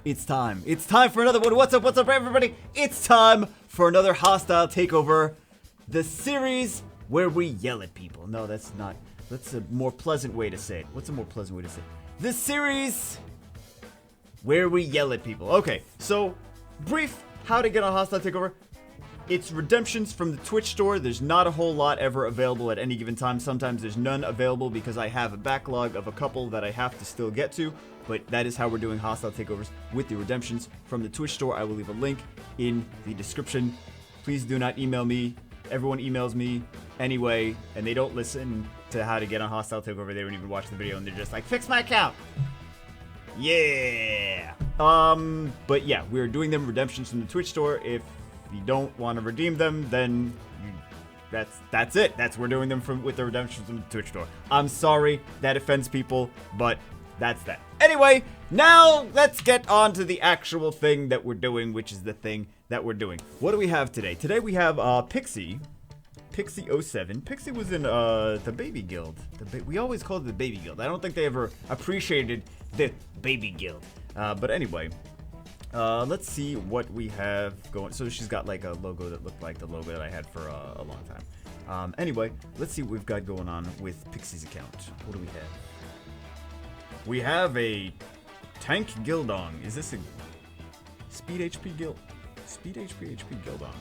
It's time. It's time for another one. What's up, everybody? It's time for another hostile takeover. The series where we yell at people. No, that's not. That's a more pleasant way to say it. What's a more pleasant way to say it? The series where we yell at people. Okay, so brief how to get on hostile takeover. It's redemptions from the Twitch store. There's not a whole lot ever available at any given time. Sometimes there's none available because I have a backlog of a couple that I have to still get to. But that is how we're doing hostile takeovers with the redemptions from the Twitch store. I will leave a link in the description. Please do not email me. Everyone emails me anyway, and they don't listen to how to get on hostile takeover. They don't even watch the video, and they're just like, fix my account. Yeah. But yeah, we're doing them redemptions from the Twitch store. If you don't want to redeem them, then that's it. We're doing them with the redemptions from the Twitch store. I'm sorry that offends people, but that's that. Anyway, now let's get on to the actual thing that we're doing, which is the thing that we're doing. What do we have today? Today we have Pixie07. Pixie was in the Baby Guild. We always called it the Baby Guild. I don't think they ever appreciated the Baby Guild. But anyway, let's see what we have going. So she's got like a logo that looked like the logo that I had for a long time. Anyway, let's see what we've got going on with Pixie's account. What do we have? We have a Tank Gildong. Is this a Speed HP Guild? Speed HP Gildong.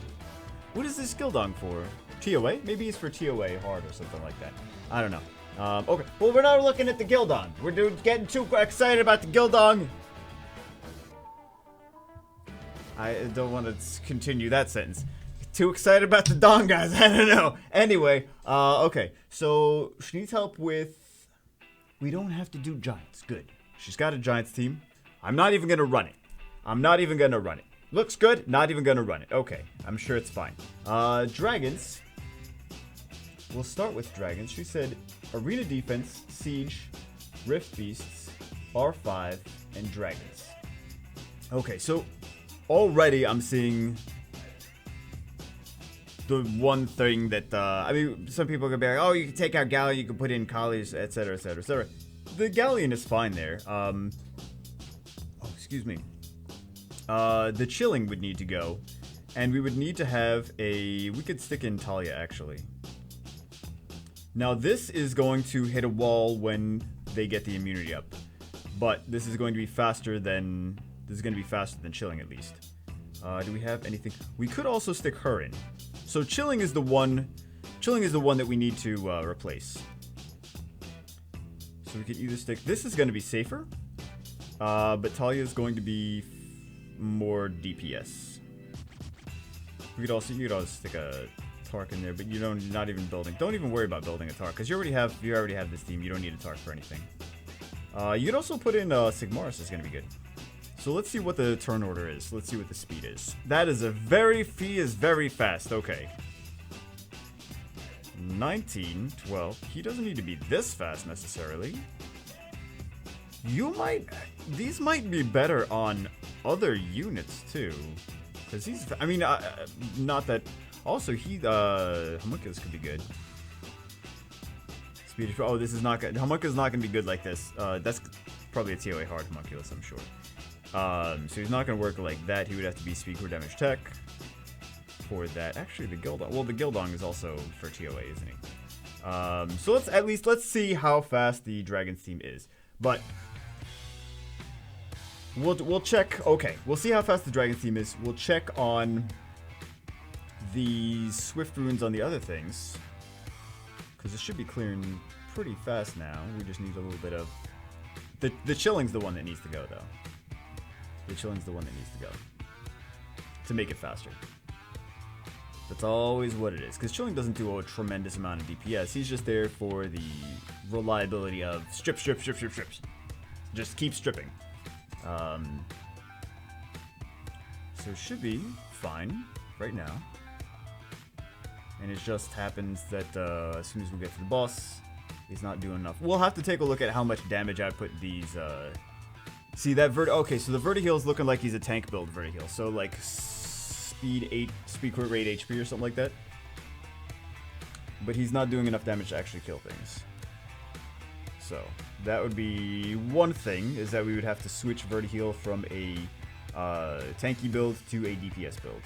What is this Gildong for? TOA? Maybe it's for TOA hard or something like that. I don't know. Okay. Well, we're not looking at the Gildong. We're getting too excited about the Gildong. I don't want to continue that sentence. Too excited about the Dong, guys. I don't know. Anyway, okay. So she needs help with. We don't have to do Giants. Good. She's got a Giants team. I'm not even going to run it. Looks good. Not even going to run it. Okay. I'm sure it's fine. Dragons. We'll start with Dragons. She said Arena Defense, Siege, Rift Beasts, R5, and Dragons. Okay, so already I'm seeing the one thing that, I mean, some people could be like, oh, you can take out Galleon, you can put in Collies, etc., etc., etc. The Galleon is fine there. Oh, excuse me. The Chilling would need to go. And we would need to have we could stick in Talia, actually. Now, this is going to hit a wall when they get the immunity up. But this is going to be faster than, Chilling, at least. Do we have anything? We could also stick her in. So Chilling is the one that we need to replace. So we could either stick. This is going to be safer, but Talia is going to be more DPS. You could also stick a Tark in there, but you're not even building. Don't even worry about building a Tark because you already have this team. You don't need a Tark for anything. You could also put in Sigmaris. Is going to be good. So let's see what the turn order is. Let's see what the speed is. That is Fee is very fast. Okay. 19, 12. He doesn't need to be this fast necessarily. These might be better on other units too. Because not that. Also, Homunculus could be good. Speed. Oh, this is not good. Homunculus is not going to be good like this. That's probably a TOA hard Homunculus, I'm sure. So he's not going to work like that. He would have to be speed core damage tech for that. Actually, the Gildong. Well, the Gildong is also for TOA, isn't he? So let's see how fast the Dragons team is. But we'll check. Okay, we'll see how fast the Dragons team is. We'll check on the Swift runes on the other things because it should be clearing pretty fast now. We just need a little bit of the Chilling's the one that needs to go though. The Chilling's the one that needs to go to make it faster. That's always what it is. Because Chilling doesn't do a tremendous amount of DPS. He's just there for the reliability of strip. Just keep stripping. So it should be fine right now. And it just happens that as soon as we get to the boss, he's not doing enough. We'll have to take a look at how much damage I put these see that okay, so the Vertiheal is looking like he's a tank build Vertiheal. So like speed 8, speed crit rate HP or something like that. But he's not doing enough damage to actually kill things. So that would be one thing, is that we would have to switch Vertiheal from a tanky build to a DPS build.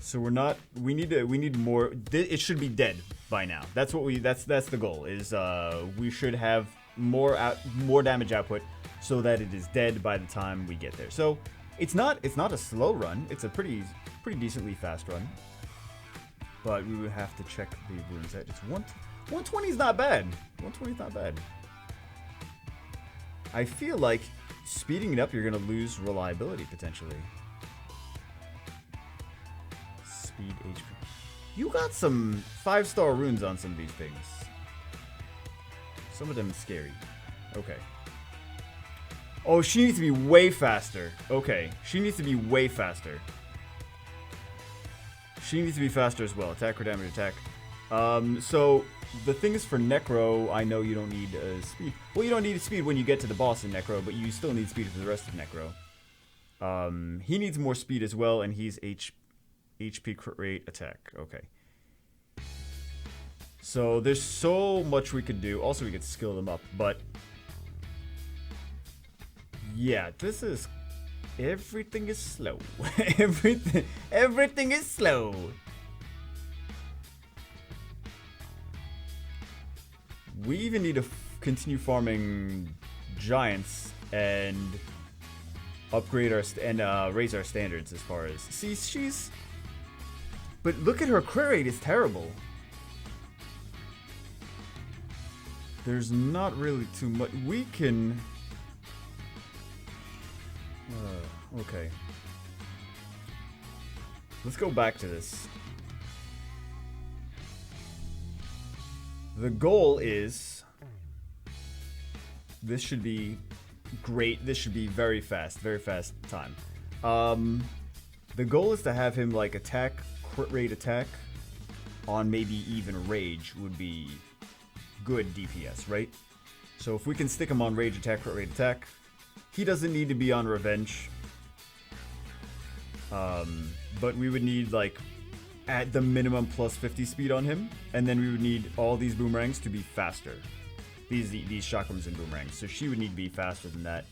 So we need more. It should be dead by now. That's the goal, is we should have more damage output so that it is dead by the time we get there. So it's not a slow run. It's a pretty decently fast run. But we would have to check the runes. It's 120 is not bad. 120 is not bad. I feel like speeding it up, you're gonna lose reliability potentially. Speed HP. You got some 5-star runes on some of these things. Some of them scary. Okay. Oh, she needs to be way faster. Okay, she needs to be way faster. She needs to be faster as well. Attack or damage attack. So the thing is, for Necro, I know you don't need speed. Well, you don't need speed when you get to the boss in Necro, but you still need speed for the rest of Necro. He needs more speed as well, and he's HP crit rate attack. Okay. So there's so much we could do. Also, we could skill them up, but yeah, this is. Everything is slow. Everything is slow. We even need to continue farming giants and upgrade our raise our standards as far as. See, she's. But look at her crit rate is terrible. There's not really too much we can. Okay. Let's go back to this. The goal is... This should be great. This should be very fast time. The goal is to have him, like, attack, crit rate attack on maybe even rage would be good DPS, right? So if we can stick him on rage attack, crit rate attack, he doesn't need to be on revenge. But we would need, like, at the minimum plus 50 speed on him, and then we would need all these boomerangs to be faster. These chakrams and boomerangs. So she would need to be faster than that.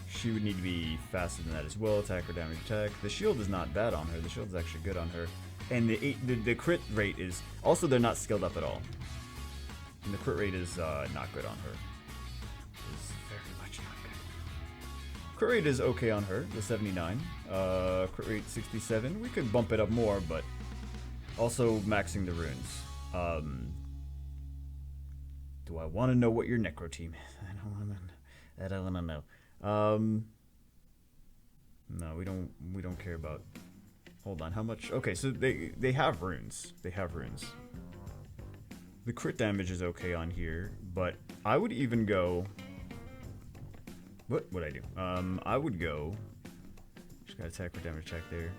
She would need to be faster than that as well. Attack or damage attack. The shield is not bad on her. The shield is actually good on her. And the crit rate is also, they're not skilled up at all. And the crit rate is not good on her. Crit rate is okay on her, the 79. Crit rate 67. We could bump it up more, but also maxing the runes. Do I want to know what your Necro team is? I don't want to know. No, we don't care about. Hold on, how much? Okay, so they have runes. They have runes. The crit damage is okay on here, but I would even go. What would I do? I would go. Just got attack for damage attack there.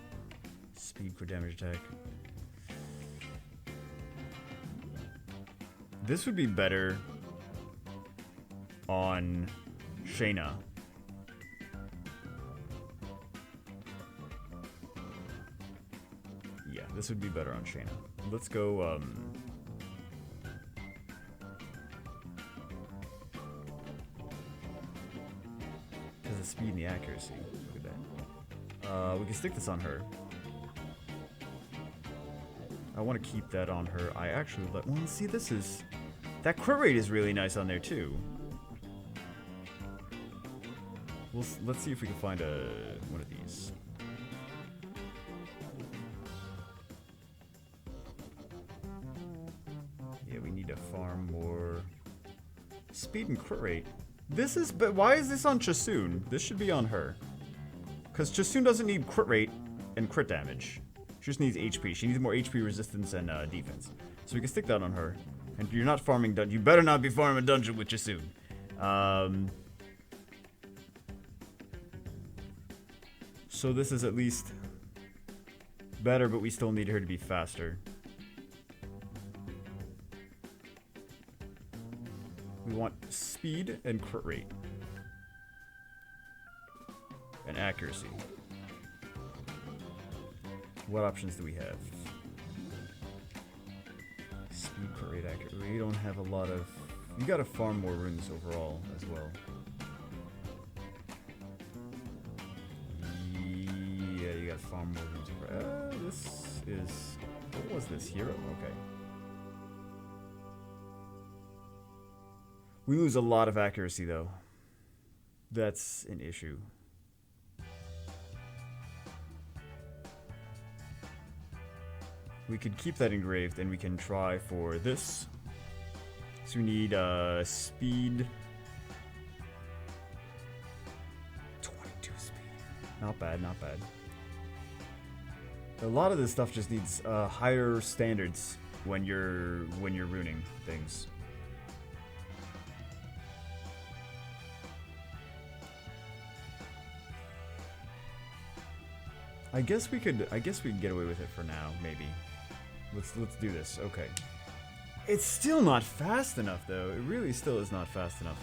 Speed for damage attack. This would be better on Shayna. Yeah, this would be better on Shayna. Let's go. The speed and the accuracy. Look at that. We can stick this on her. I want to keep that on her. I actually well, see, this is. That crit rate is really nice on there too. Let's see if we can find one of these. Yeah, we need to farm more speed and crit rate. This is, but why is this on Chasun? This should be on her. Because Chasun doesn't need crit rate and crit damage. She just needs HP. She needs more HP resistance and defense. So we can stick that on her. And you're not farming dungeon. You better not be farming dungeon with Chasun. So this is at least better, but we still need her to be faster. We want speed and crit rate. And accuracy. What options do we have? crit rate accurate. We don't have a lot of... You gotta farm more runes overall as well. Yeah, you gotta farm more runes. This is... What was this? Hero? Okay. We lose a lot of accuracy, though. That's an issue. We could keep that engraved, and we can try for this. So we need speed. 22 speed. Not bad, not bad. A lot of this stuff just needs higher standards when you're ruining things. I guess we could get away with it for now, maybe. Let's do this. Okay. It's still not fast enough, though. It really still is not fast enough.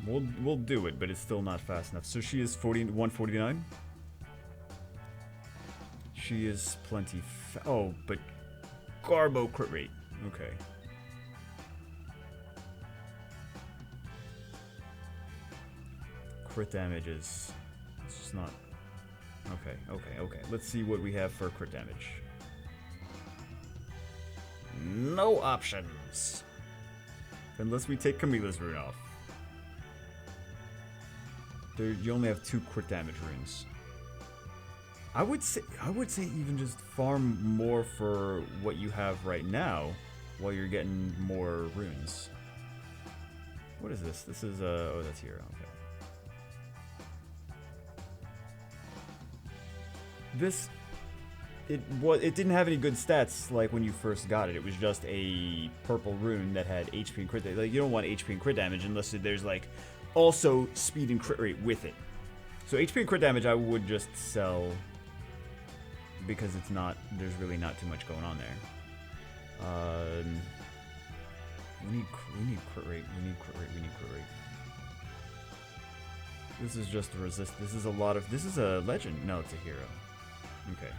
We'll do it, but it's still not fast enough. So she is 149. She is plenty. Oh, but Garbo crit rate. Okay. Crit damage is... It's just not... Okay. Let's see what we have for crit damage. No options. Unless we take Camilla's rune off. You only have 2 crit damage runes. I would say even just farm more for what you have right now while you're getting more runes. What is this? This is oh, that's hero. Okay. It didn't have any good stats like when you first got it. It was just a purple rune that had HP and crit. Like you don't want HP and crit damage unless there's like also speed and crit rate with it. So HP and crit damage I would just sell because there's really not too much going on there. We need crit rate. We need crit rate. This is just a resist. This is a legend. No, it's a hero. Okay.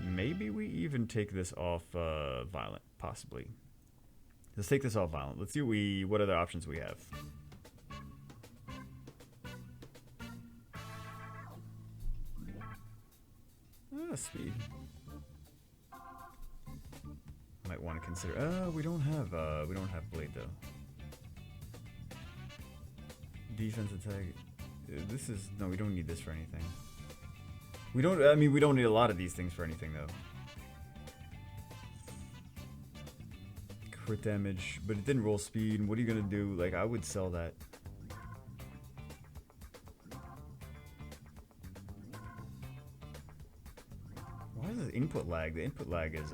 Maybe we even take this off violent, possibly. Let's take this off violent. Let's see what other options we have. Speed. Might want to consider. We don't have blade though. Defense attack. No, we don't need this for anything. We don't need a lot of these things for anything though. Crit damage, but it didn't roll speed. What are you gonna do? Like, I would sell that. Why is this input lag? The input lag is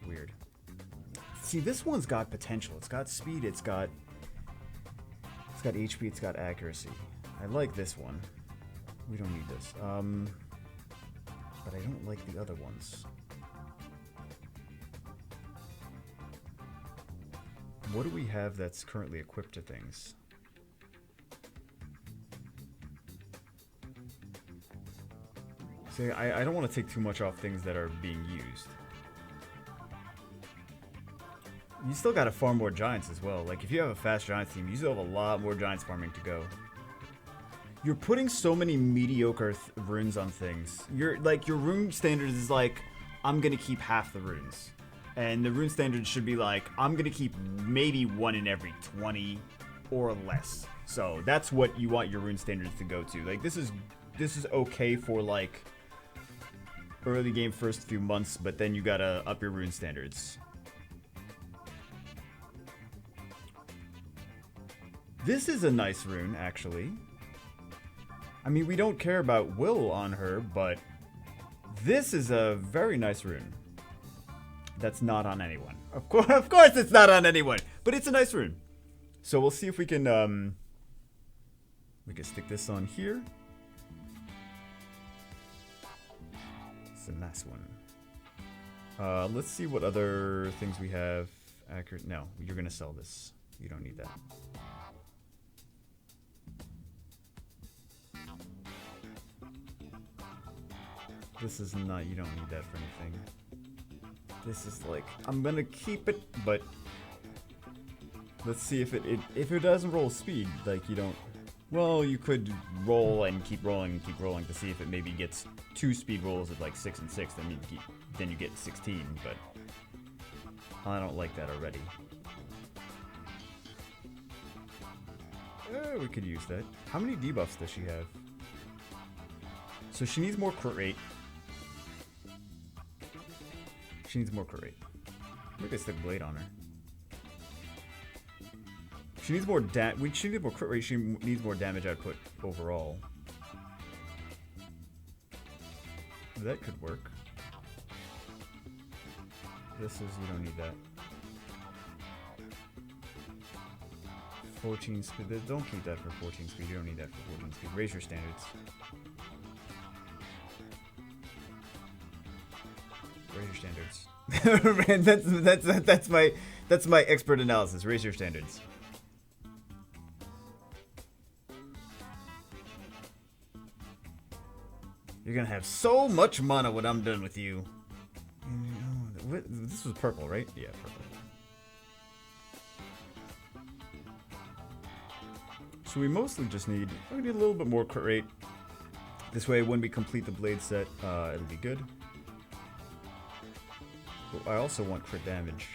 weird. See, this one's got potential. It's got speed. It's got HP, it's got accuracy. I like this one. We don't need this. But I don't like the other ones. What do we have that's currently equipped to things? See, I don't want to take too much off things that are being used. You still gotta farm more giants as well. Like, if you have a fast giants team, you still have a lot more giants farming to go. You're putting so many mediocre runes on things. Your rune standards is like, I'm gonna keep half the runes. And the rune standards should be like, I'm gonna keep maybe 1 in every 20 or less. So that's what you want your rune standards to go to. Like, this is okay for like early game first few months, but then you gotta up your rune standards. This is a nice rune, actually. I mean, we don't care about will on her, but this is a very nice rune. That's not on anyone. Of course it's not on anyone, but it's a nice rune. So we'll see if we can stick this on here. It's a nice one. Let's see what other things we have. Accurate. No, you're gonna sell this. You don't need that. This is not, you don't need that for anything. This is like, I'm gonna keep it, but let's see if it doesn't roll speed, like you don't, well, you could roll and keep rolling to see if it maybe gets 2 speed rolls at like 6 and 6, then you get 16, but I don't like that already. We could use that. How many debuffs does she have? So she needs more crit rate. She needs more crit rate. Maybe I stick blade on her. She needs more she needs more crit rate. She needs more damage output overall. That could work. This is, you don't need that. 14 speed. Don't keep that for 14 speed. You don't need that for 14 speed. Raise your standards. Raise your standards. that's my expert analysis. Raise your standards. You're gonna have so much mana when I'm done with you. This was purple, right? Yeah, purple. So we mostly just need, we need a little bit more crit rate. This way, when we complete the blade set, it'll be good. But I also want crit damage.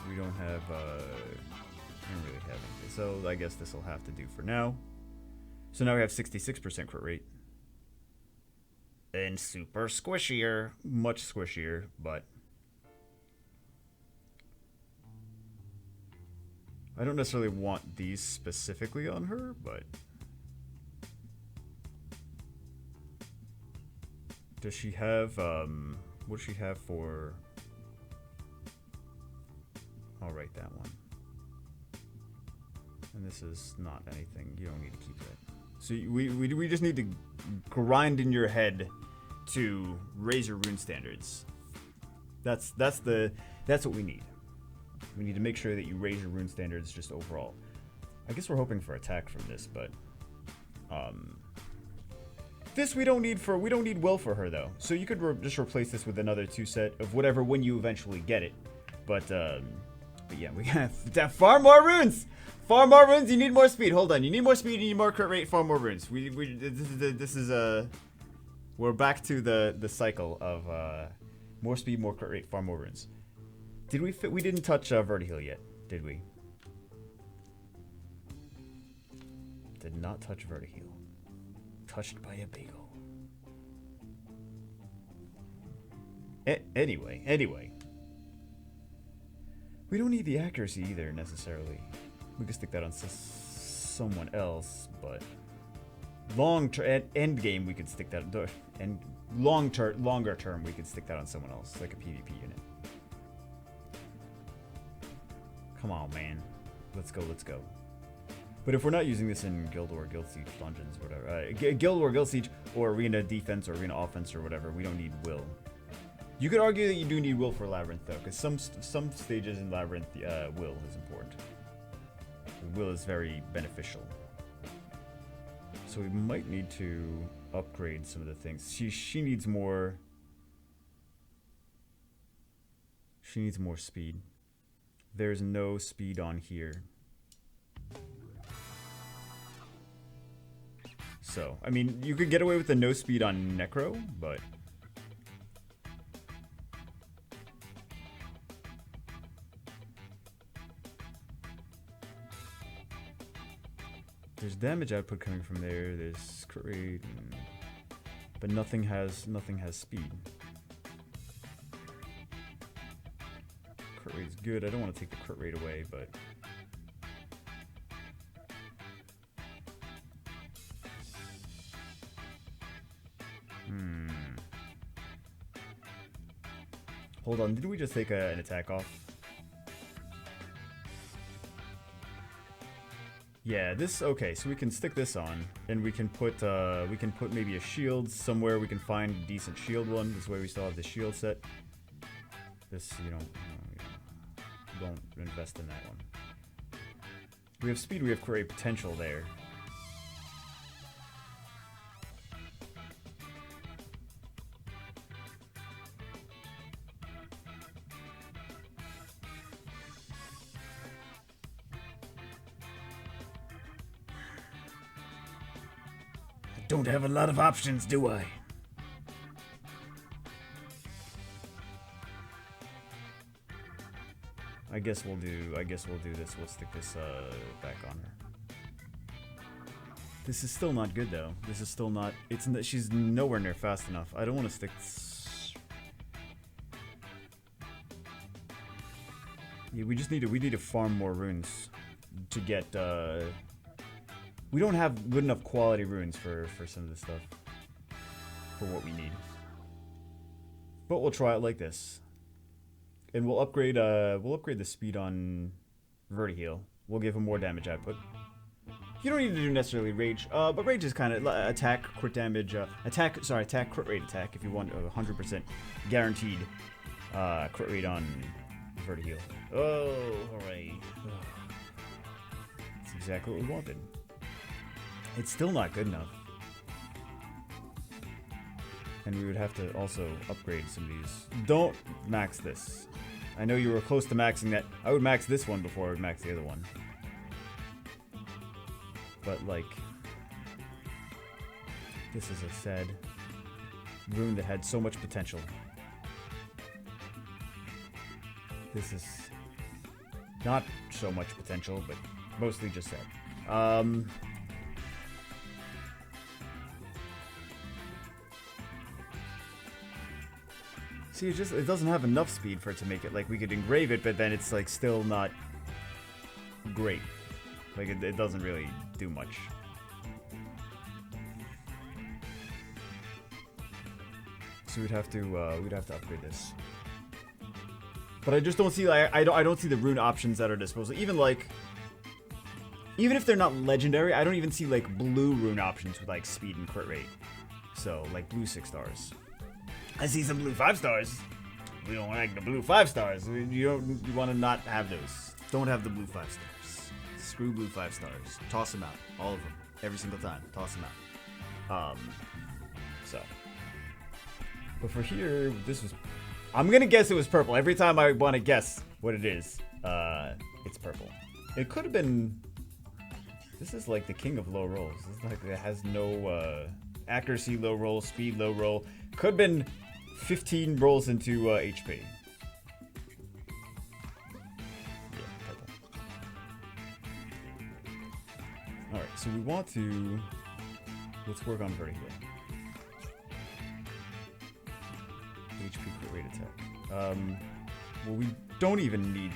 We don't have, I don't really have anything. So I guess this will have to do for now. So now we have 66% crit rate. And super squishier. Much squishier, but I don't necessarily want these specifically on her, but does she have, what does she have for, I'll write that one. And this is not anything, you don't need to keep that. So we just need to grind in your head to raise your rune standards. That's what we need. We need to make sure that you raise your rune standards just overall. I guess we're hoping for attack from this, but this we don't need will for her though. So you could just replace this with another 2 set of whatever when you eventually get it. But yeah, we have far more runes. Far more runes. You need more speed. Hold on. You need more speed. You need more crit rate. Far more runes. We're back to the cycle of more speed, more crit rate, far more runes. Did we fit? We didn't touch Vertiheal yet, did we? Did not touch Vertiheal. Touched by a bagel. Anyway. We don't need the accuracy either, necessarily. We could stick that on someone else, but end game we could stick that, and longer term we could stick that on someone else, like a PvP unit. Come on, man. Let's go. But if we're not using this in Guild or Guild Siege dungeons, or whatever, Guild or Guild Siege, or Arena Defense, or Arena Offense, or whatever, we don't need will. You could argue that you do need will for Labyrinth, though, because some stages in Labyrinth, will is important. Will is very beneficial. So we might need to upgrade some of the things. She needs more. She needs more speed. There's no speed on here. So, I mean, you could get away with the no speed on Necro, but there's damage output coming from there. There's crit rate, but nothing has speed. Crit rate is good. I don't want to take the crit rate away, but hold on. Did we just take an attack off? Yeah, this, okay, so we can stick this on, and we can put maybe a shield somewhere. We can find a decent shield one. This way we still have the shield set. This, you don't invest in that one. We have speed, we have crit potential there. Don't have a lot of options, do I? I guess we'll do this. We'll stick this back on her. This is still not good though. This is still not. She's nowhere near fast enough. I don't want to stick. Yeah, we need to farm more runes to get. We don't have good enough quality runes for some of this stuff. For what we need. But we'll try it like this. And we'll upgrade the speed on Vertiheal. We'll give him more damage output. You don't need to do necessarily rage, but rage is kind of attack, crit damage, attack, crit rate attack if you want 100% guaranteed crit rate on Vertiheal. Oh, alright. That's exactly what we wanted. It's still not good enough. And we would have to also upgrade some of these. Don't max this. I know you were close to maxing that. I would max this one before I would max the other one. But like, this is a sad rune that had so much potential. This is not so much potential, but mostly just sad. See, it doesn't have enough speed for it to make it. Like, we could engrave it, but then it's like still not great. Like, it doesn't really do much. So we'd have to upgrade this. But I just don't see, like, I don't see the rune options at our disposal. Even if they're not legendary, I don't even see like blue rune options with like speed and crit rate. So like blue 6 stars. I see some blue 5 stars. We don't like the blue 5 stars. You want to not have those. Don't have the blue 5 stars. Screw blue 5 stars. Toss them out. All of them. Every single time. Toss them out. So. But for here, this was... I'm going to guess it was purple. Every time I want to guess what it is, it's purple. It could have been... This is like the king of low rolls. This is like it has no accuracy low roll, speed low roll. Could have been 15 rolls into HP. Yeah, purple. Alright, so we want to... Let's work on Vertiheal. HP crit rate attack. Well, we don't even need...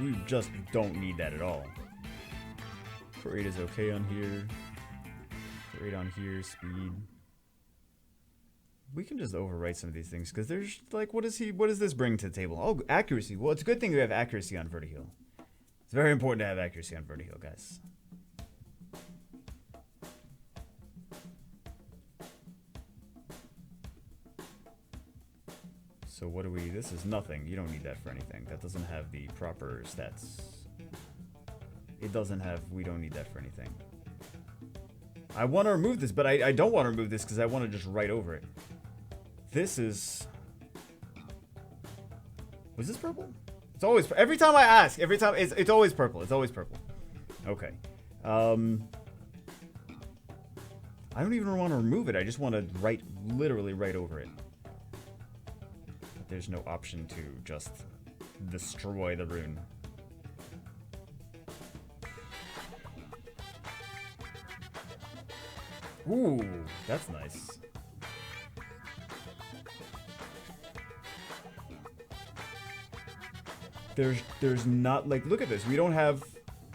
We just don't need that at all. Crit rate is okay on here. Crit rate on here, speed... We can just overwrite some of these things, because there's, like, what does this bring to the table? Oh, accuracy. Well, it's a good thing we have accuracy on Vertiheal. It's very important to have accuracy on Vertiheal, guys. So what do we... This is nothing. You don't need that for anything. That doesn't have the proper stats. It doesn't have... We don't need that for anything. I want to remove this, but I don't want to remove this because I want to just write over it. This is... Was this purple? It's always... Every time I ask, it's always purple. It's always purple. Okay. I don't even want to remove it. I just want to literally write over it. But there's no option to just destroy the rune. Ooh, that's nice. There's not, like, look at this. We don't have...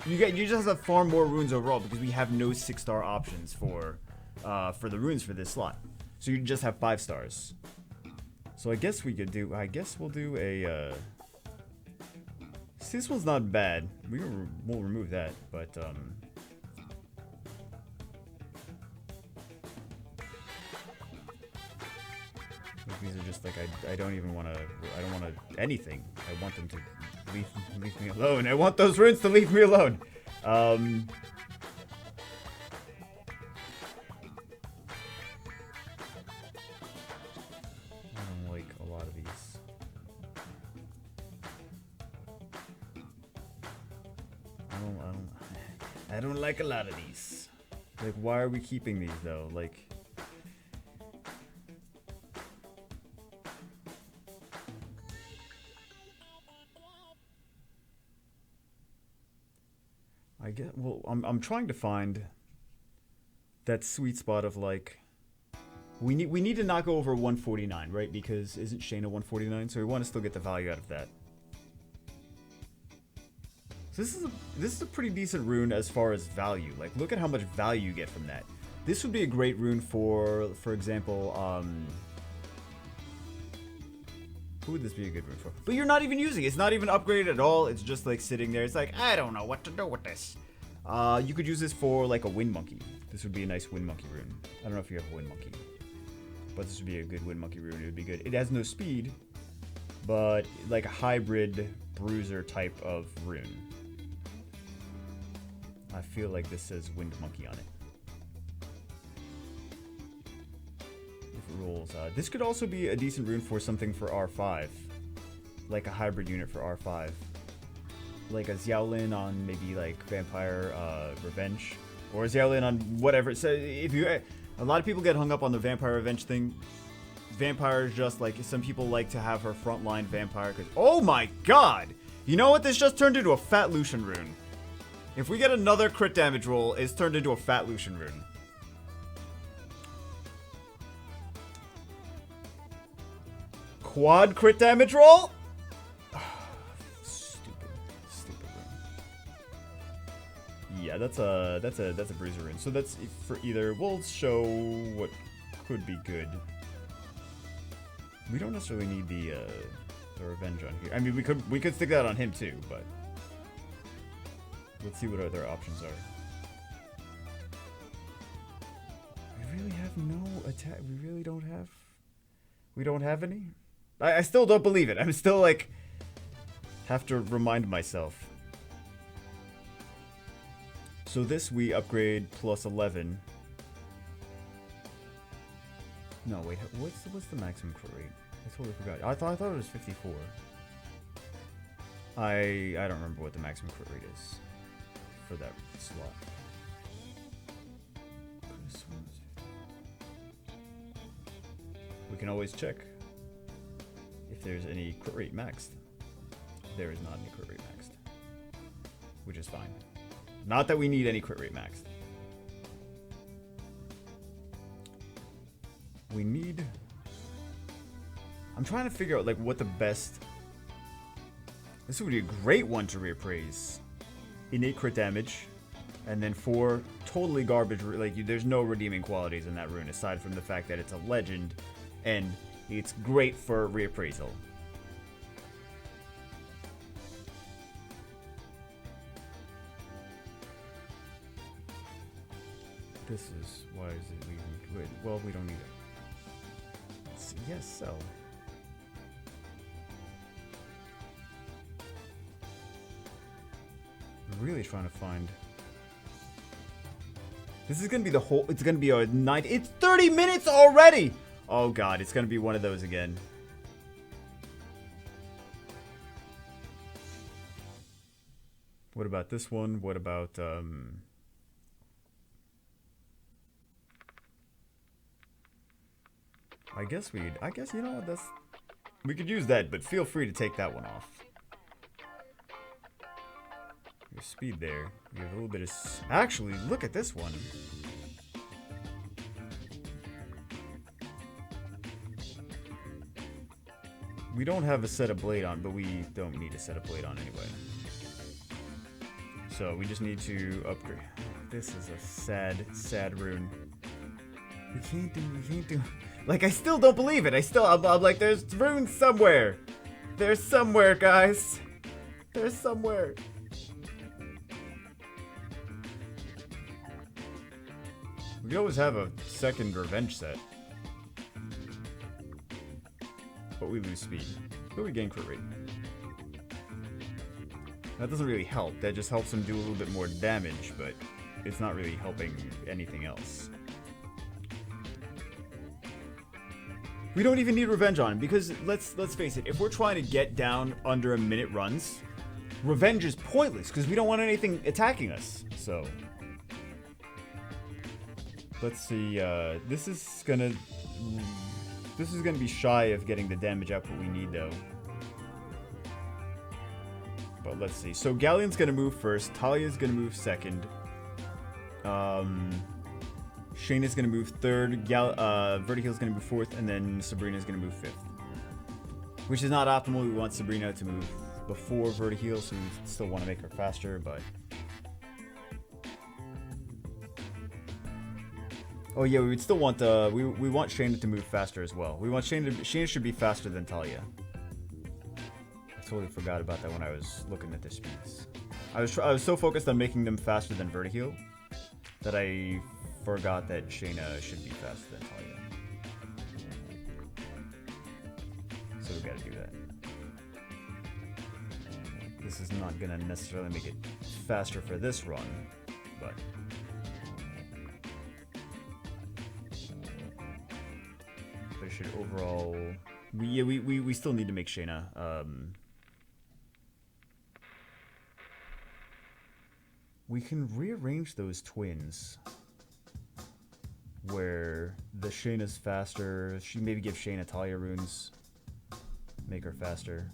You just have to farm more runes overall because we have no 6-star options for the runes for this slot. So you just have 5 stars. So I guess we could do... I guess we'll do a... See, this one's not bad. We'll remove that, but... These are just like, I don't even want to... I don't want to... Anything. I want them to... Leave me alone. I want those runes to leave me alone. I don't like a lot of these. I don't like a lot of these. Like, why are we keeping these, though? Like... I get... Well, I'm trying to find that sweet spot of, like... We need to not go over 149, right? Because isn't Shayna 149? So we want to still get the value out of that. So this is a pretty decent rune as far as value. Like, look at how much value you get from that. This would be a great rune for example, who would this be a good rune for? But you're not even using it. It's not even upgraded at all. It's just like sitting there. It's like, I don't know what to do with this. You could use this for like a wind monkey. This would be a nice wind monkey rune. I don't know if you have a wind monkey, but this would be a good wind monkey rune. It would be good. It has no speed, but like a hybrid bruiser type of rune. I feel like this says wind monkey on it. If it rolls, this could also be a decent rune for something for R5, like a hybrid unit for R5, like a Xiaolin on maybe like Vampire Revenge, or a Xiaolin on whatever. So if you, a lot of people get hung up on the Vampire Revenge thing. Vampire is just like, some people like to have her frontline vampire. Cause, oh my god! You know what? This just turned into a Fat Lucian rune. If we get another crit damage roll, it's turned into a Fat Lucian rune. Quad crit damage roll? Stupid rune. Yeah, that's a bruiser rune. So that's for either. We'll show what could be good. We don't necessarily need the revenge on here. I mean, we could stick that on him too, but. Let's see what other options are. We really have no attack. We really don't have... We don't have any? I still don't believe it. I'm still like... Have to remind myself. So this we upgrade plus 11. No, wait. What's the maximum crit rate? I totally forgot. I thought it was 54. I don't remember what the maximum crit rate is for that slot. We can always check if there's any crit rate maxed. There is not any crit rate maxed, which is fine. Not that we need any crit rate maxed. We need... I'm trying to figure out like what the best... This would be a great one to reappraise. Innate crit damage, and then 4 totally garbage. Like there's no redeeming qualities in that rune aside from the fact that it's a legend, and it's great for reappraisal. This is why is it leaving? Well, we don't need it. Yes, sell. Really trying to find. This is gonna be the whole. It's gonna be a night. It's 30 minutes already. Oh god, it's gonna be one of those again. What about this one? What about I guess you know what, we could use that, but feel free to take that one off. Your speed there. You have a little bit of... Actually, look at this one. We don't have a set of blade on, but we don't need a set of blade on anyway. So we just need to upgrade. This is a sad rune. We can't do... Like, I still don't believe it. I'm like, there's runes somewhere. There's somewhere, guys. There's somewhere. We could always have a second revenge set. But we lose speed. But we gain crit rate. That doesn't really help. That just helps him do a little bit more damage, but it's not really helping anything else. We don't even need revenge on him, because let's face it, if we're trying to get down under a minute runs, revenge is pointless, because we don't want anything attacking us, so... Let's see, this is gonna be shy of getting the damage output we need, though. But let's see. So Galleon's gonna move first, Talia's gonna move second. Shayna's gonna move third, Vertiheel's gonna move fourth, and then Sabrina's gonna move fifth. Which is not optimal. We want Sabrina to move before Vertiheel, so we still want to make her faster, but... Oh yeah, we would still want we want Shayna to move faster as well. We want Shayna should be faster than Talia. I totally forgot about that when I was looking at the speeds. I was so focused on making them faster than Vertiheel that I forgot that Shayna should be faster than Talia. So we gotta do that. This is not gonna necessarily make it faster for this run, but... But it should overall... We still need to make Shayna. We can rearrange those twins. Where the Shayna's faster. She maybe give Shayna Talia runes. Make her faster.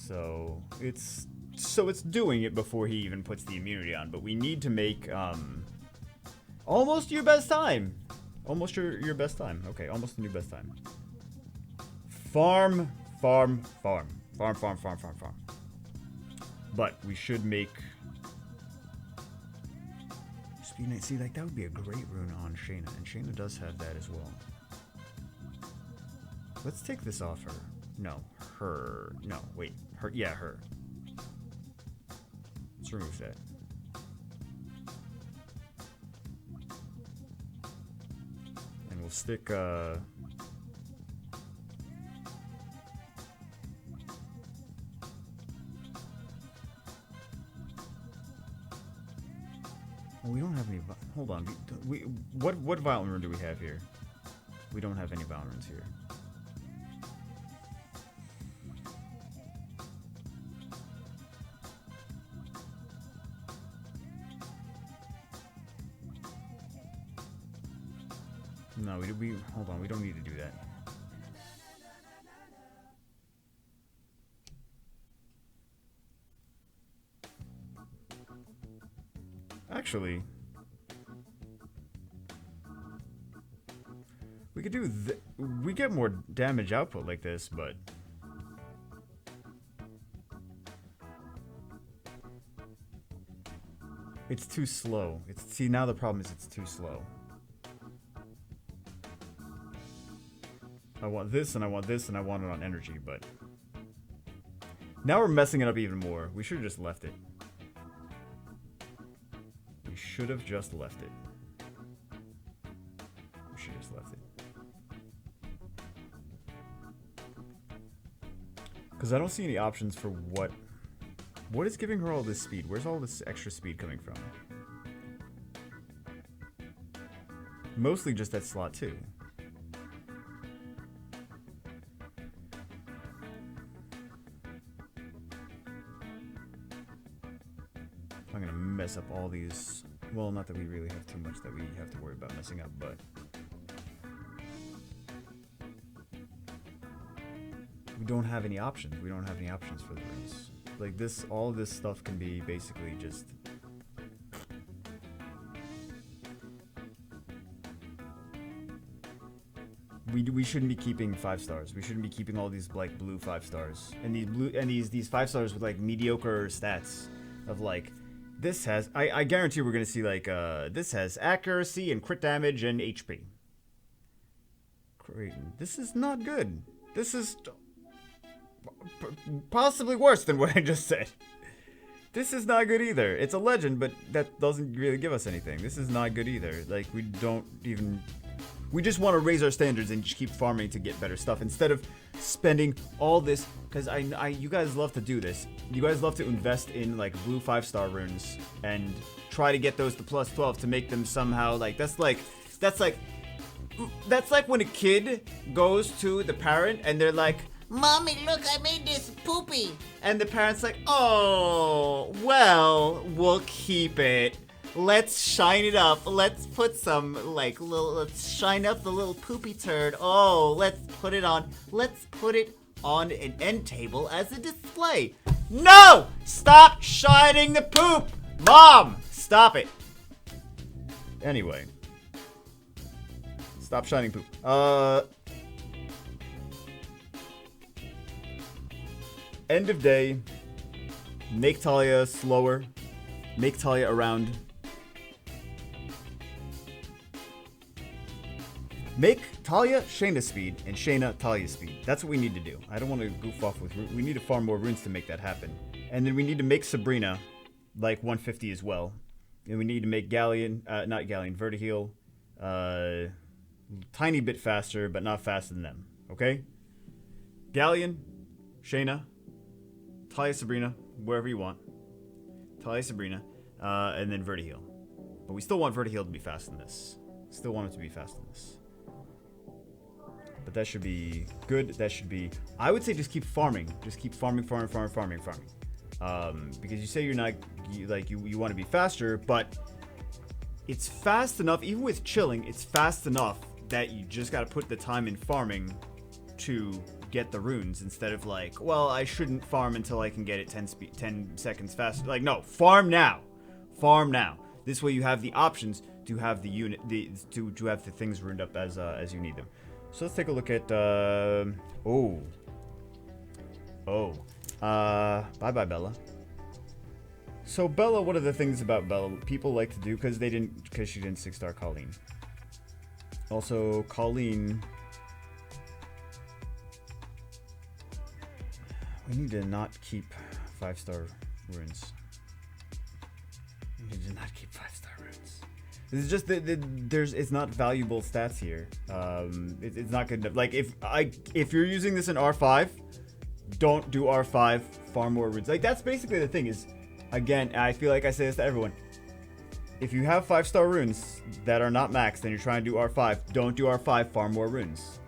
So it's doing it before he even puts the immunity on, but we need to make almost your best time. Almost your best time. Okay, almost the new best time. Farm. But we should make Speed Knight. See, like that would be a great rune on Shayna, and Shayna does have that as well. Let's take this off her. No, her. No, wait. Her. Yeah, her. Let's remove that. And we'll stick, well, we don't have any. Hold on. What Violent Rune do we have here? We don't have any Violent Runes here. No, we hold on. We don't need to do that. Actually, we could do we get more damage output like this, but it's too slow. See, now the problem is it's too slow. I want this, and I want this, and I want it on energy, but now we're messing it up even more. We should have just left it. We should have just left it. We should have just left it. Because I don't see any options for what is giving her all this speed. Where's all this extra speed coming from? Mostly just that slot 2. I'm gonna mess up all these. Well, not that we really have too much that we have to worry about messing up, but we don't have any options. We don't have any options for the runes. Like this, all this stuff can be basically just. We shouldn't be keeping 5 stars. We shouldn't be keeping all these like blue 5 stars and these 5 stars with like mediocre stats of like. This has, I guarantee we're going to see, like, this has accuracy and crit damage and HP. Great. This is not good. This is possibly worse than what I just said. This is not good either. It's a legend, but that doesn't really give us anything. This is not good either. Like, we don't even... We just want to raise our standards and just keep farming to get better stuff instead of spending all this, because you guys love to do this. You guys love to invest in like blue 5-star runes and try to get those to plus 12 to make them somehow like that's like when a kid goes to the parent and they're like, Mommy, look, I made this poopy. And the parent's like, oh, well, we'll keep it. Let's shine it up. Let's put some, like, let's shine up the little poopy turd. Oh, let's put it on an end table as a display. No! Stop shining the poop! Mom! Stop it. Anyway. Stop shining poop. End of day. Make Talia slower. Make Talia around. Make Talia Shayna's speed and Shayna Talia's speed. That's what we need to do. I don't want to goof off with... We need to farm more runes to make that happen. And then we need to make Sabrina like 150 as well. And we need to make Vertiheal tiny bit faster, but not faster than them. Okay? Galleon, Shayna, Talia, Sabrina, wherever you want. Talia, Sabrina, and then Vertiheal. But we still want Vertiheal to be faster than this. Still want it to be faster than this. But that should be good. That should be... I would say just keep farming. Just keep farming. Because you say you're not... You want to be faster, but it's fast enough. Even with chilling, it's fast enough that you just got to put the time in farming to get the runes instead of like, well, I shouldn't farm until I can get it 10 seconds faster. Like, no, farm now. Farm now. This way you have the options to have the unit... to have the things runed up as you need them. So let's take a look at, bye-bye, Bella. So Bella, what are the things about Bella people like to do because she didn't 6-star Colleen. Also, Colleen, we need to not keep 5-star runes. We need to not keep 5-star runes. It's just that it's not valuable stats here. It's not good enough. Like if you're using this in R5, don't do R5. Farm more runes. Like that's basically the thing. Is again, I feel like I say this to everyone. If you have 5-star runes that are not maxed and you're trying to do R5, don't do R5. Farm more runes.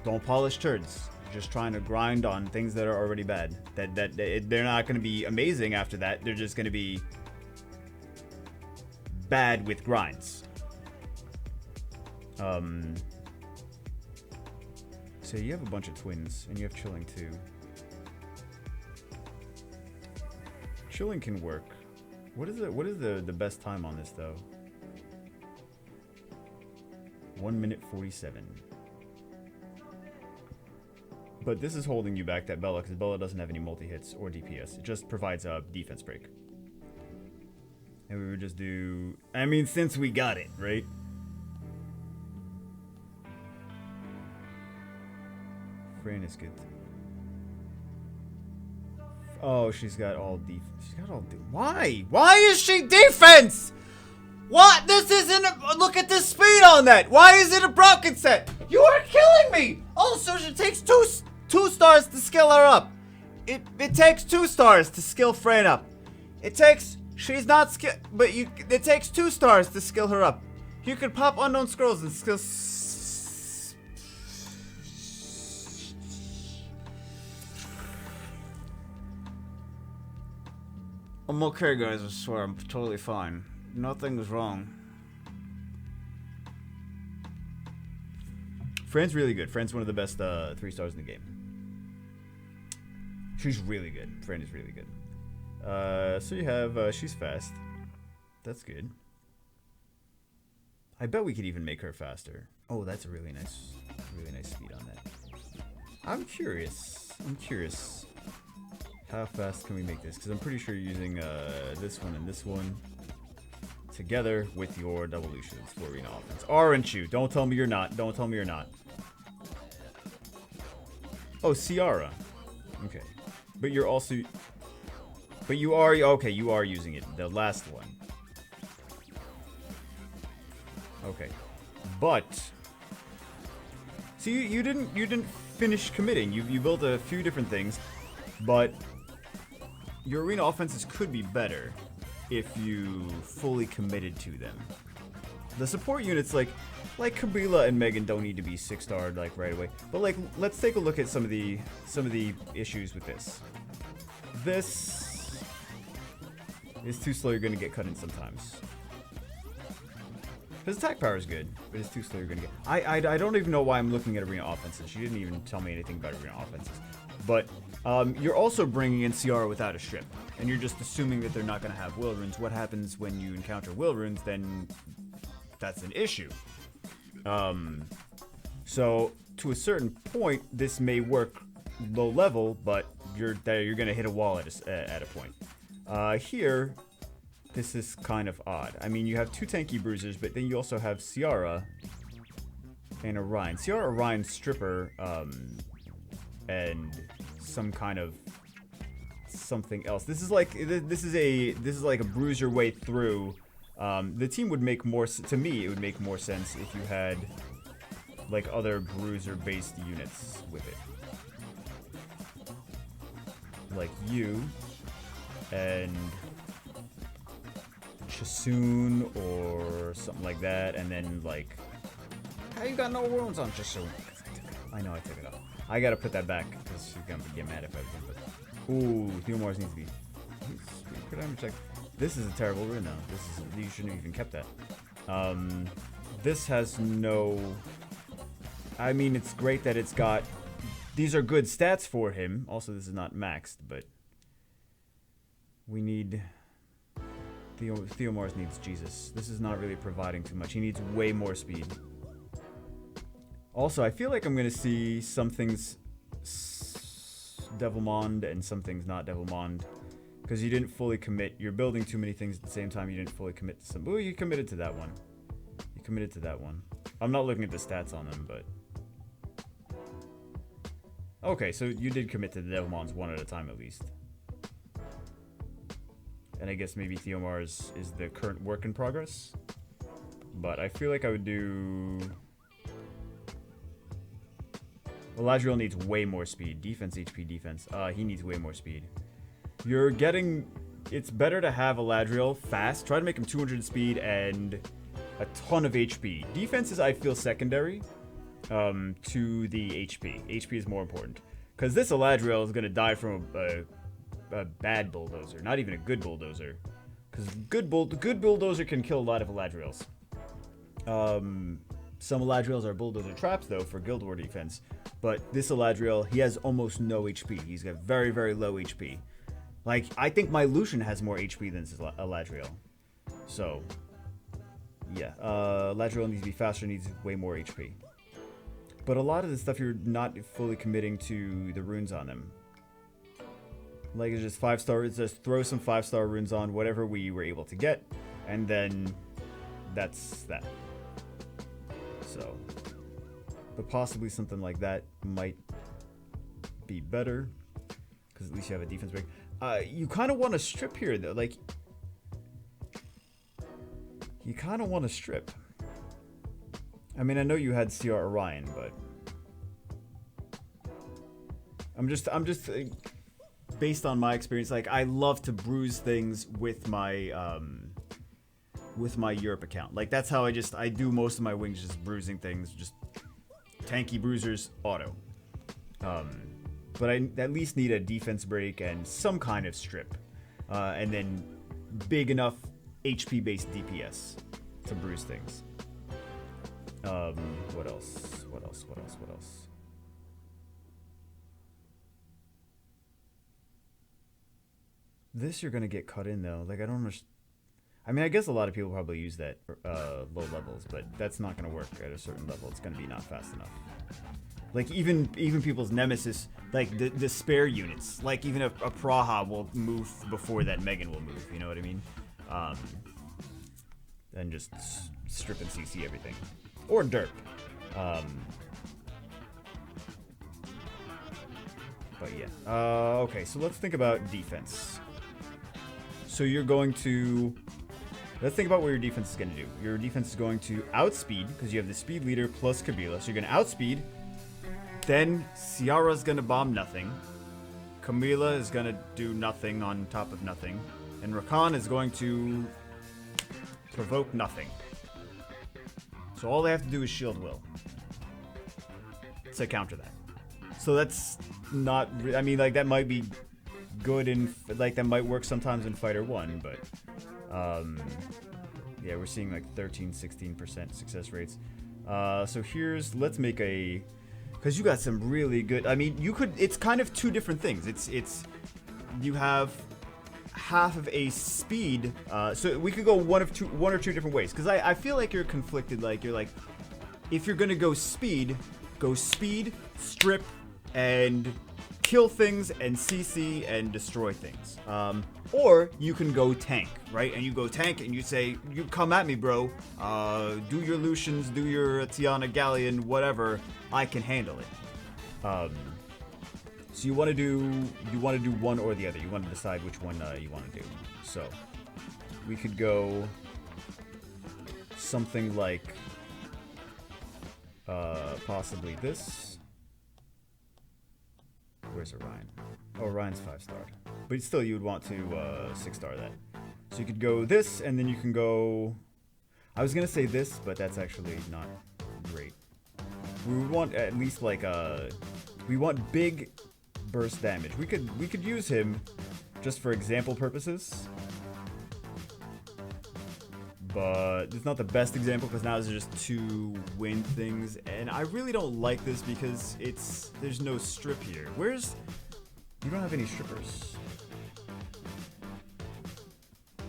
Don't polish turds. You're just trying to grind on things that are already bad. They're not going to be amazing after that. They're just going to be bad with grinds. So you have a bunch of twins and you have chilling too. Chilling can work. What is the best time on this though? 1 minute 47. But this is holding you back, that Bella, because Bella doesn't have any multi-hits or DPS. It just provides a defense break. And we would just do... I mean, since we got it, right? Fran is good. Oh, she's got all defense. She's got all... Why? Why is she defense? What? This isn't... Look at the speed on that. Why is it a broken set? You are killing me. Also, it takes two stars to skill her up. It takes 2 stars to skill Fran up. It takes... She's not skill, but it takes 2 stars to skill her up. You could pop unknown scrolls and skill. I'm okay, guys. I swear, I'm totally fine. Nothing's wrong. Fran's really good. Fran's one of the best 3 stars in the game. She's really good. Fran is really good. So you have, she's fast. That's good. I bet we could even make her faster. Oh, that's a really nice speed on that. I'm curious. How fast can we make this? Because I'm pretty sure you're using, this one and this one together with your devolutions for arena offense. Aren't you? Don't tell me you're not. Don't tell me you're not. Oh, Ciara. Okay. But you're also... But you are... Okay, you are using it. The last one. Okay. But... See, you didn't finish committing. You built a few different things. But... Your arena offenses could be better if you fully committed to them. The support units like Kabila and Megan don't need to be 6-starred like right away. But like, let's take a look at some of the issues with this. This is too slow. You're gonna get cut in sometimes. His attack power is good, but it's too slow. You're gonna get. I don't even know why I'm looking at arena offenses. She didn't even tell me anything about arena offenses. But you're also bringing in Ciara without a strip, and you're just assuming that they're not gonna have will runes. What happens when you encounter will runes? Then that's an issue. So to a certain point, this may work low level, but you're gonna hit a wall at a point. Here. This is kind of odd. I mean, you have 2 tanky bruisers, but then you also have Ciara and Orion. Ciara, Orion, Stripper, and some kind of something else. This is like a bruiser way through. The team would make more to me. It would make more sense if you had like other bruiser-based units with it, like you and Chasoon or something like that, and then like, how you got no wounds on Chasoon? I know I took it off. I gotta put that back because she's gonna get mad if I do. Ooh, Theomars needs to be. Check. This is a terrible rune now. You shouldn't have even kept that. This has no. I mean, it's great that it's got. These are good stats for him. Also, this is not maxed, but we need. Theomars needs Jesus. This is not really providing too much. He needs way more speed. Also, I feel like I'm going to see some things Devilmond and some things not Devilmond. Because you didn't fully commit. You're building too many things at the same time. You didn't fully commit to some. Ooh, you committed to that one. You committed to that one. I'm not looking at the stats on them, but... Okay, so you did commit to the Devilmonds one at a time at least. And I guess maybe Theomars is the current work in progress. But I feel like I would do... Eladriel needs way more speed. Defense, HP, defense. He needs way more speed. You're getting... It's better to have Eladriel fast. Try to make him 200 speed and a ton of HP. Defense is, I feel, secondary to the HP. HP is more important. Because this Eladriel is going to die from a bad bulldozer, not even a good bulldozer, because good bulldozer can kill a lot of Eladriels. Some Eladriels are bulldozer traps though for Guild War defense, but this Eladriel, he has almost no HP. He's got very, very low HP. Like, I think my Lucian has more HP than Eladriel. So yeah, Eladriel needs to be faster, needs way more HP. But a lot of the stuff you're not fully committing to the runes on him. Like, it's just 5-star, it's just throw some 5-star runes on whatever we were able to get, and then that's that. So, but possibly something like that might be better, because at least you have a defense break. You kind of want to strip here, though. Like, you kind of want to strip. I mean, I know you had CR Orion, but I'm just based on my experience, like, I love to bruise things with my Europe account. Like, that's how I do most of my wings, just bruising things, just tanky bruisers, auto. But I at least need a defense break and some kind of strip, and then big enough HP based DPS to bruise things. What else? This you're gonna get cut in though. Like, I don't understand. I mean, I guess a lot of people probably use that low levels, but that's not gonna work at a certain level. It's gonna be not fast enough. Like, even people's nemesis, like the spare units, like even a Praha will move before that Megan will move. You know what I mean? And just strip and CC everything, or derp. But yeah. Okay, so let's think about defense. So you're going to... Let's think about what your defense is going to do. Your defense is going to outspeed, because you have the speed leader plus Kabila. So you're going to outspeed. Then Ciara's going to bomb nothing. Camila is going to do nothing on top of nothing. And Rakan is going to provoke nothing. So all they have to do is shield will to counter that. So that's not, I mean, like, that might be good in, like, that might work sometimes in Fighter 1, but, yeah, we're seeing, like, 13-16% success rates. So here's, let's make a, because you got some really good, I mean, you could, it's kind of two different things. It's, you have half of a speed, so we could go one or two different ways, because I feel like you're conflicted, like, you're like, if you're gonna go speed, strip, and kill things, and CC, and destroy things. Or you can go tank, right? And you go tank, and you say, you come at me, bro. Do your Lucians, do your Tiana Galleon, whatever. I can handle it. So you want to do one or the other. You want to decide which one you want to do. So we could go something like possibly this. Where's Orion? Oh, Orion's 5-starred. But still, you would want to 6-star that. So you could go this, and then you can go... I was going to say this, but that's actually not great. We would want at least like we want big burst damage. We could use him just for example purposes. But it's not the best example because now there's just 2 wind things, and I really don't like this because there's no strip here. You don't have any strippers. I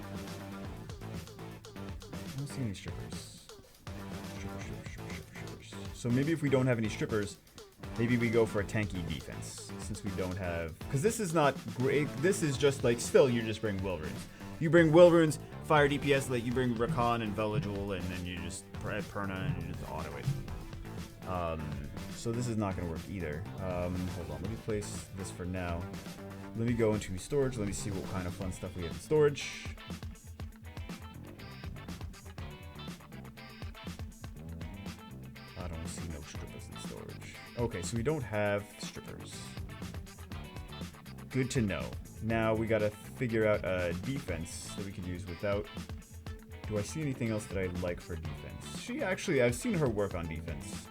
don't see any strippers. Strippers. So maybe if we don't have any strippers, maybe we go for a tanky defense since we don't have, because this is not great. This is just like, still you just bring will runes. You bring will runes, fire DPS, like you bring Rakan and Veligil, and then you just add Perna and you just auto it. So this is not going to work either. Hold on, let me place this for now. Let me go into storage. Let me see what kind of fun stuff we have in storage. I don't see no strippers in storage. Okay, so we don't have strippers. Good to know. Now we gotta figure out a defense that we can use without... Do I see anything else that I like for defense? She actually, I've seen her work on defense.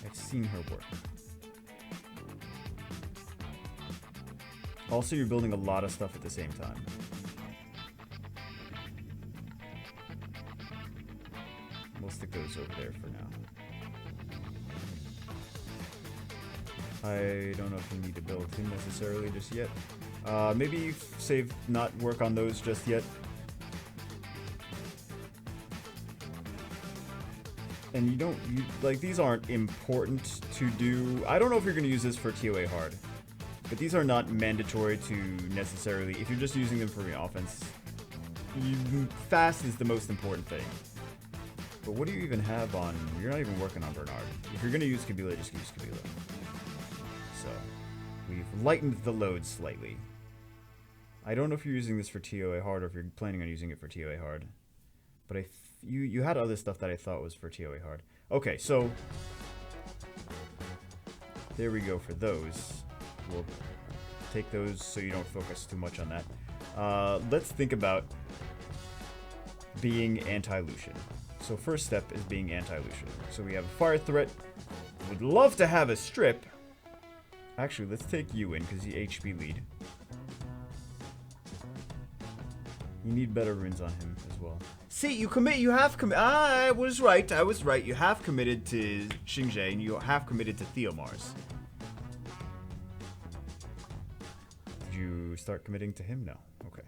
I've seen her work. Also, you're building a lot of stuff at the same time. We'll stick those over there for now. I don't know if we need to build him necessarily just yet. Maybe save, not work on those just yet. And you don't, like, these aren't important to do. I don't know if you're going to use this for TOA hard. But these are not mandatory to necessarily, if you're just using them for the offense. Fast is the most important thing. But what do you even have on, you're not even working on Bernard. If you're going to use Kabila, just use Kabila. So, we've lightened the load slightly. I don't know if you're using this for TOA hard or if you're planning on using it for TOA hard. But you had other stuff that I thought was for TOA hard. Okay, so there we go for those. We'll take those so you don't focus too much on that. Let's think about being anti-Lucian. So first step is being anti-Lucian. So we have a fire threat. Would love to have a strip. Actually, let's take you in because you HP lead. You need better runes on him as well. See, you have committed. I was right. You have committed to Xingzhe and you have committed to Theomars. Did you start committing to him? No. Okay.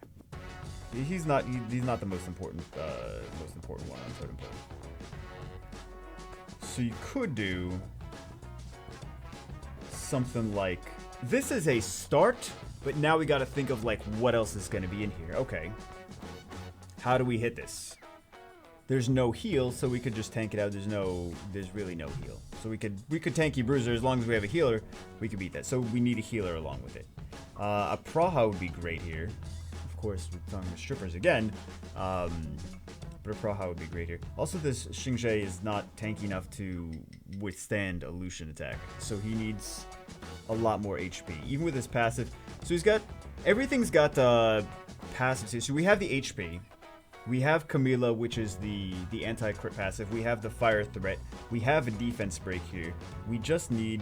He's not the most important one on totem pole. So you could do something like, this is a start, but now we got to think of like what else is going to be in here. Okay. How do we hit this? There's no heal, so we could just tank it out. There's really no heal. So we could tanky Bruiser as long as we have a healer, we could beat that. So we need a healer along with it. A Praha would be great here. Of course, we're talking about strippers again. But a Praha would be great here. Also, this Xingzhe is not tanky enough to withstand a Lucian attack. So he needs a lot more HP, even with his passive. So he's got, everything's got passive. So we have the HP. We have Camila, which is the anti-crit passive. We have the fire threat. We have a defense break here. We just need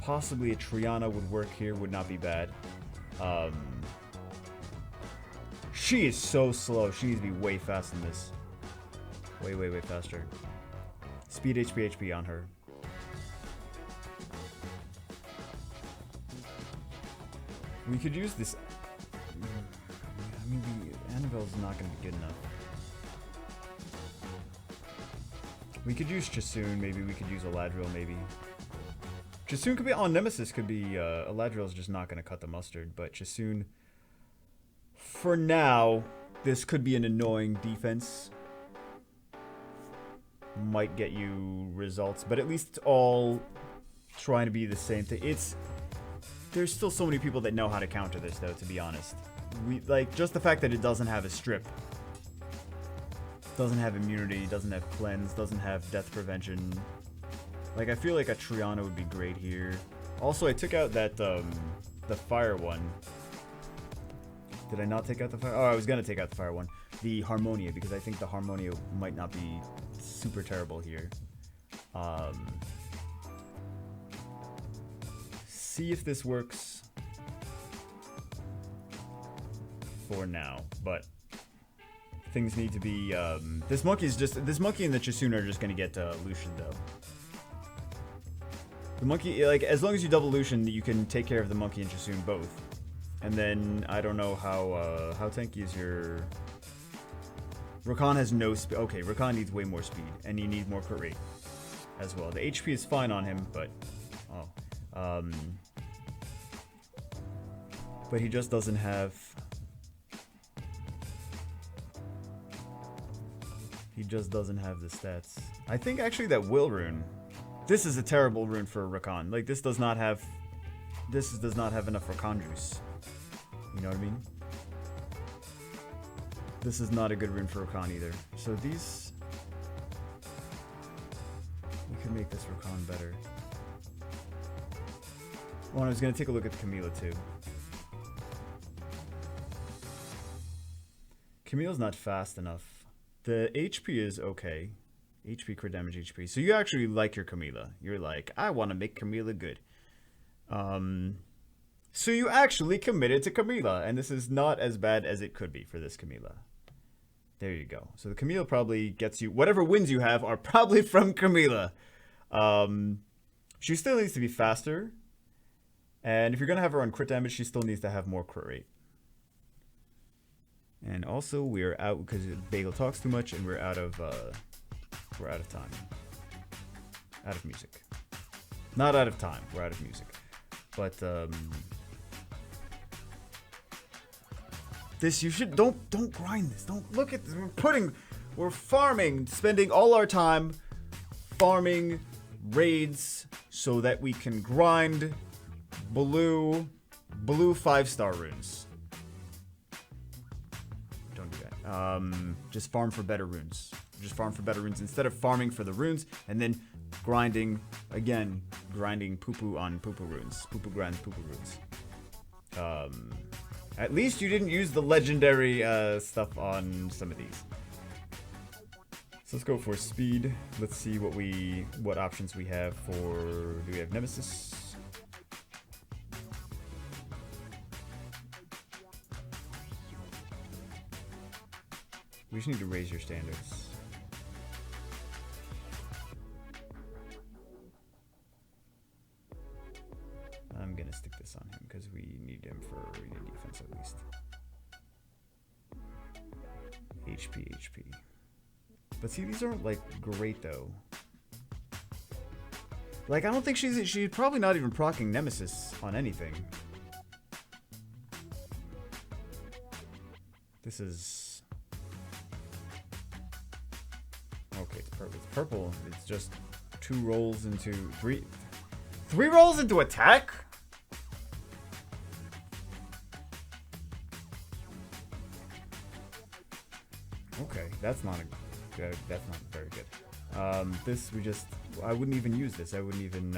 possibly a Triana would work here. Would not be bad. She is so slow. She needs to be way faster than this. Way, way, way faster. Speed HP HP on her. We could use this. I mean, the Annabelle's not going to be good enough. We could use Chasoon, maybe. We could use Eladriel, maybe. Chasoon could be on Nemesis. Could be Eladriel's just not going to cut the mustard, but Chasoon. For now, this could be an annoying defense. Might get you results, but at least it's all trying to be the same thing. There's still so many people that know how to counter this, though, to be honest. Just the fact that it doesn't have a strip, doesn't have immunity, doesn't have cleanse, doesn't have death prevention. Like, I feel like a Triana would be great here. Also, I took out that, the fire one. Did I not take out the fire? Oh, I was gonna take out the fire one. The Harmonia, because I think the Harmonia might not be super terrible here. See if this works for now, but things need to be, this monkey and the Chasoon are just gonna get, Lucian, though. The monkey, like, as long as you double Lucian, you can take care of the monkey and Chasoon both. And then, I don't know how tanky is your... Rakan has no speed. Okay, Rakan needs way more speed, and he needs more crit rate as well. The HP is fine on him, but... Oh. But he just doesn't have... He just doesn't have the stats. I think, actually, that Will rune... This is a terrible rune for Rakan. Like, this does not have... This does not have enough Rakan juice. You know what I mean? This is not a good rune for Rakan either. So these... We could make this Rakan better. Well, I was going to take a look at the Camila too. Camila's not fast enough. The HP is okay. HP, crit damage, HP. So you actually like your Camila. You're like, I want to make Camila good. So you actually committed to Camila, and this is not as bad as it could be for this Camila. There you go. So the Camila probably gets you... Whatever wins you have are probably from Camila. She still needs to be faster. And if you're going to have her on crit damage, she still needs to have more crit rate. And also, we're out because Bagel talks too much, and we're out of time. Out of music. Not out of time. We're out of music. But, this, you should, don't grind this. Don't look at this. We're farming, spending all our time farming raids so that we can grind blue 5-star runes. Don't do that. Just farm for better runes. Just farm for better runes instead of farming for the runes and then grinding poo-poo on poo-poo runes. Poo-poo grinds poo-poo runes. At least you didn't use the legendary stuff on some of these. So let's go for speed. Let's see what options we have for... Do we have Nemesis? We just need to raise your standards. I'm gonna stick this on him because we need him for arena defense at least. HP. But see, these aren't like great though. Like, I don't think she's probably not even proccing Nemesis on anything. This is... Okay, it's purple. It's purple. It's just 2 rolls into... 3 rolls into attack? Okay, that's not very good. This I wouldn't even use this. I wouldn't even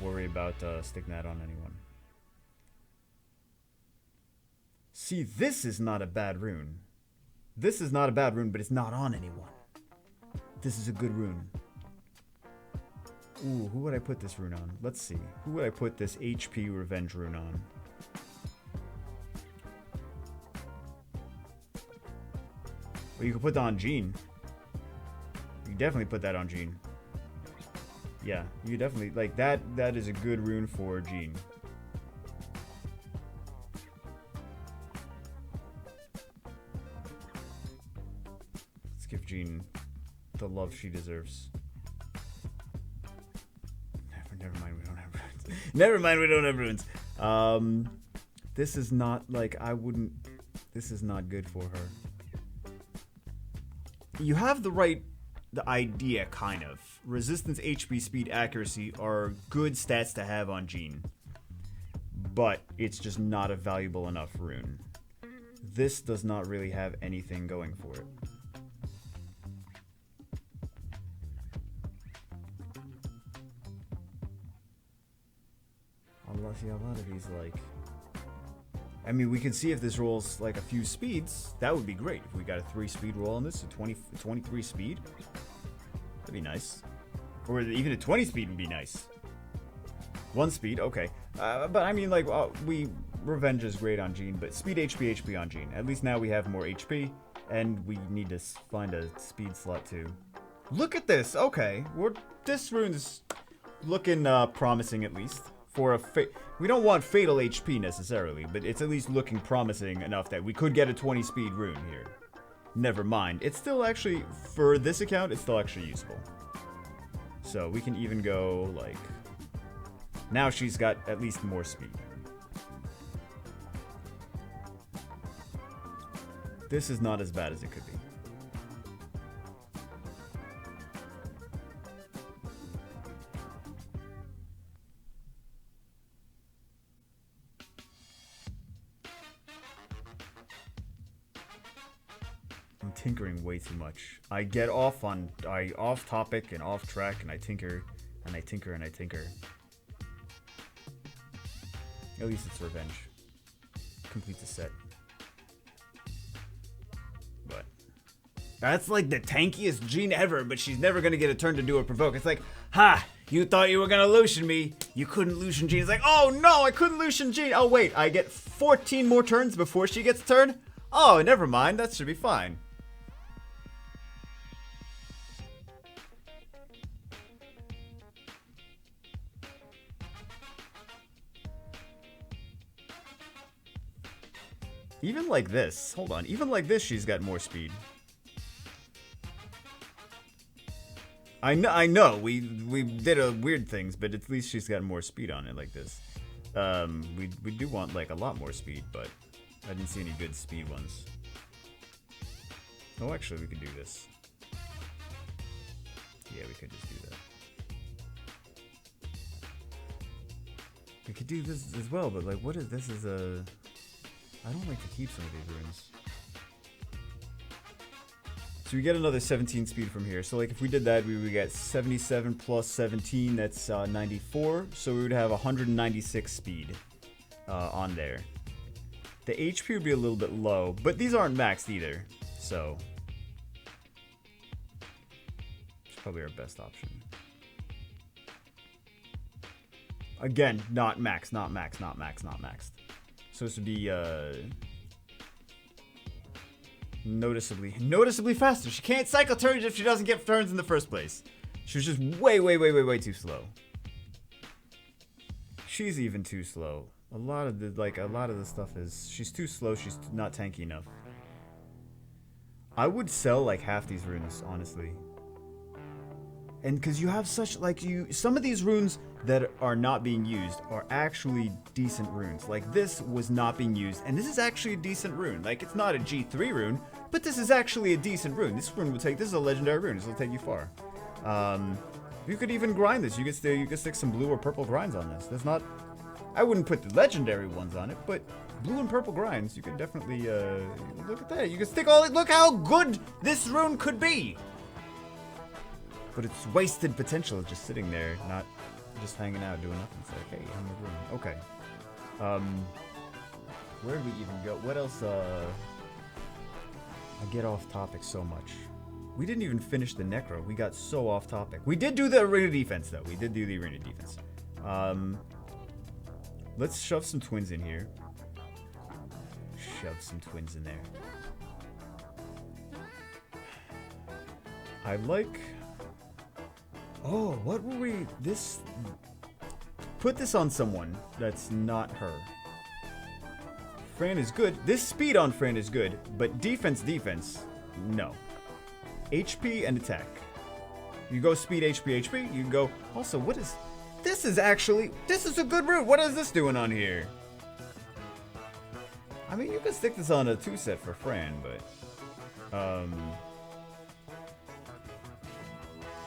worry about sticking that on anyone. See, this is not a bad rune. This is not a bad rune, but it's not on anyone. This is a good rune. Ooh, who would I put this rune on? Let's see. Who would I put this HP Revenge rune on? Well, you could put that on Jean. You can definitely put that on Jean. Yeah, you definitely, like, that is a good rune for Jean. Let's give Jean the love she deserves. Never mind, we don't have runes. Never mind, we don't have runes. This is not, like, this is not good for her. You have the idea, kind of. Resistance, HP, speed, accuracy are good stats to have on Jean. But it's just not a valuable enough rune. This does not really have anything going for it. See, a lot of these, like... I mean, we could see if this rolls, like, a few speeds. That would be great. If we got a 3-speed roll on this, a 23 speed. That'd be nice. Or even a 20 speed would be nice. 1 speed, okay. But, I mean, like, Revenge is great on Jean, but speed, HP on Jean. At least now we have more HP, and we need to find a speed slot, too. Look at this! Okay. This rune's looking promising, at least. For we don't want fatal HP necessarily, but it's at least looking promising enough that we could get a 20 speed rune here. Never mind. It's still actually, for this account, it's still actually useful. So we can even go, like... Now she's got at least more speed. This is not as bad as it could be. Tinkering way too much. I get off topic and off track, and I tinker and I tinker and I tinker. At least it's Revenge. Complete the set. But that's like the tankiest Jean ever, but she's never gonna get a turn to do a provoke. It's like, ha! You thought you were gonna Lucian me. You couldn't Lucian Jean. It's like, oh no, I couldn't Lucian Jean. Oh wait, I get 14 more turns before she gets a turn? Oh, never mind. That should be fine. Even like this, hold on, even like this she's got more speed. I know, we did weird things, but at least she's got more speed on it like this. We do want like a lot more speed, but I didn't see any good speed ones. Oh, actually we could do this. Yeah, we could just do that. We could do this as well, but like what is this is a... I don't like to keep some of these runes. So we get another 17 speed from here. So like if we did that, we would get 77 plus 17, that's 94. So we would have 196 speed on there. The HP would be a little bit low, but these aren't maxed either. So it's probably our best option. Again, not max, not max, not max, not maxed. So this would be noticeably faster. She can't cycle turns if she doesn't get turns in the first place. She was just way too slow. She's even too slow. A lot of the stuff is she's too slow. She's not tanky enough. I would sell like half these runes, honestly. And because you have such some of these runes that are not being used are actually decent runes. Like this was not being used, and this is actually a decent rune. Like it's not a G3 rune, but this is actually a decent rune. This rune will take. This is a legendary rune. This will take you far. You could even grind this. You could stick some blue or purple grinds on this. There's not. I wouldn't put the legendary ones on it, but blue and purple grinds. You could definitely look at that. You can stick all. Look how good this rune could be. But it's wasted potential just sitting there, not just hanging out doing nothing. It's like, hey, I'm a rune. Okay. Where did we even go? What else? I get off topic so much. We didn't even finish the Necro. We got so off topic. We did do the arena defense, though. We did do the arena defense. Let's shove some twins in here. Shove some twins in there. I like... Oh, what were we... This... Put this on someone that's not her. Fran is good. This speed on Fran is good, but defense, no. HP and attack. You go speed, HP, HP. You can go... Also, what is... This is actually... This is a good route. What is this doing on here? I mean, you can stick this on a 2-set for Fran, but...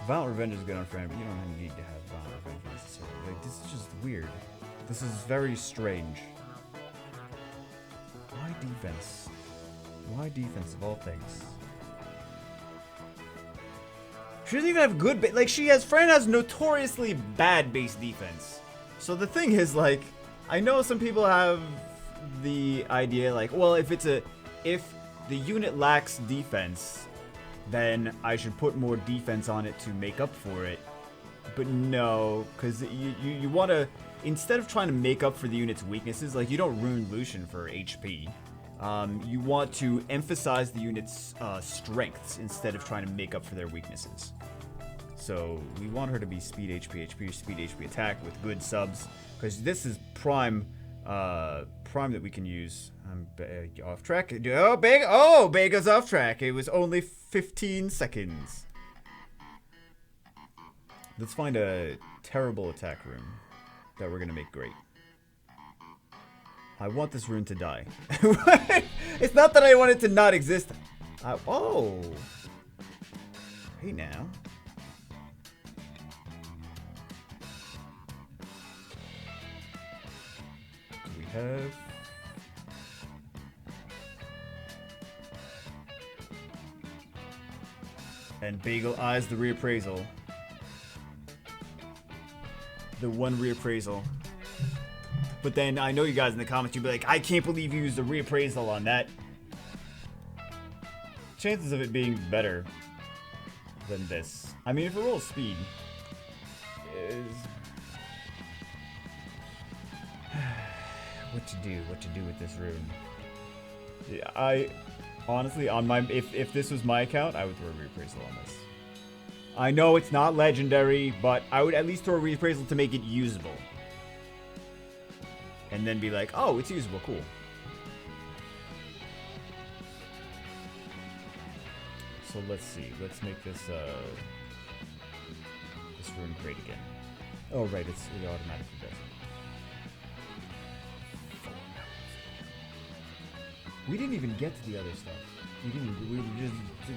Violent Revenge is good on Fran, but you don't need to have Violent Revenge necessarily. Like, this is just weird. This is very strange. Why defense? Why defense of all things? She doesn't even have good like Fran has notoriously bad base defense. So the thing is, like, I know some people have the idea like, well, if the unit lacks defense, then I should put more defense on it to make up for it. But no, because you want to, instead of trying to make up for the unit's weaknesses, like, you don't ruin Lucian for HP. You want to emphasize the unit's strengths instead of trying to make up for their weaknesses. So we want her to be speed HP, HP, speed HP attack with good subs, because this is prime that we can use. I'm off track. Oh, Bega's off track. It was only 15 seconds. Let's find a terrible attack rune that we're gonna make great. I want this rune to die. It's not that I want it to not exist. Oh. Hey now. Do we have... And Bagel eyes the reappraisal. The one reappraisal. But then I know you guys in the comments, you'd be like, I can't believe you used a reappraisal on that. Chances of it being better than this. I mean, if it rolls speed, is... What to do with this rune. Yeah, I honestly, on my, if this was my account, I would throw a reappraisal on this. I know it's not legendary, but I would at least throw a reappraisal to make it usable. And then be like, oh, it's usable, cool. So let's see, let's make this this rune great again. Oh right, it automatically does. We didn't even get to the other stuff. We were just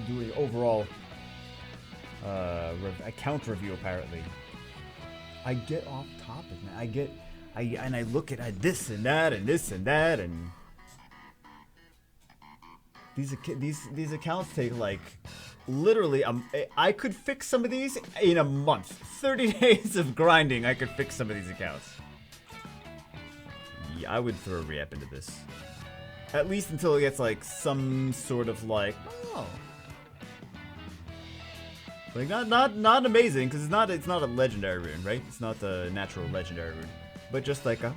doing overall account review apparently. I get off topic, man. I look at this and that and this and that, and these accounts take like literally I could fix some of these in a month. 30 days of grinding, I could fix some of these accounts. Yeah, I would throw a re-ep into this. At least until it gets like some sort of like, oh, like not amazing, because it's not a legendary rune, right? It's not the natural legendary rune, but just like a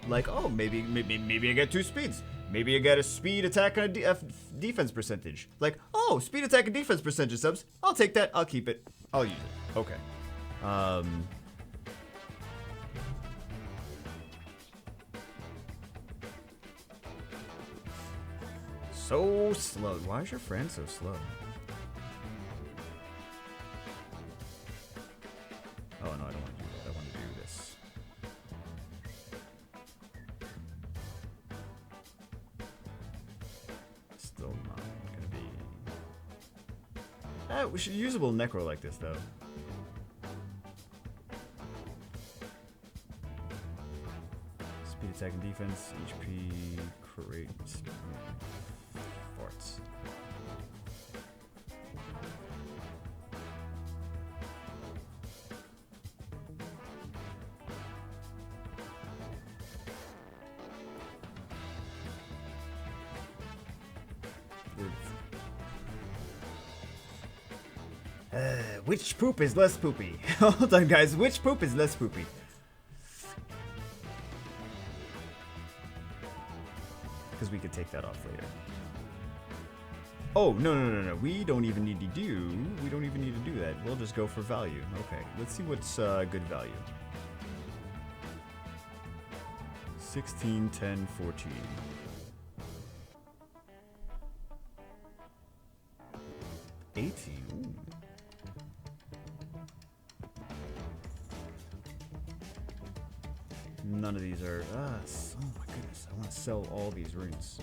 maybe I get 2 speeds. Maybe I get a speed attack and a defense percentage. Like, oh, speed attack and defense percentage subs. I'll take that. I'll keep it. I'll use it. Okay. So slow. Why is your friend so slow? Oh no, I don't want to do that. I want to do this. Still not gonna be. We should usable necro like this though. Speed attack and defense, HP, create. Farts. Which poop is less poopy? Hold on, guys. Which poop is less poopy? Because we could take that off later. Oh, no. We don't even need to do. We don't even need to do that. We'll just go for value. Okay. Let's see what's good value. 16, 10, 14. 18. Ooh. None of these are. Oh my goodness! I want to sell all these runes.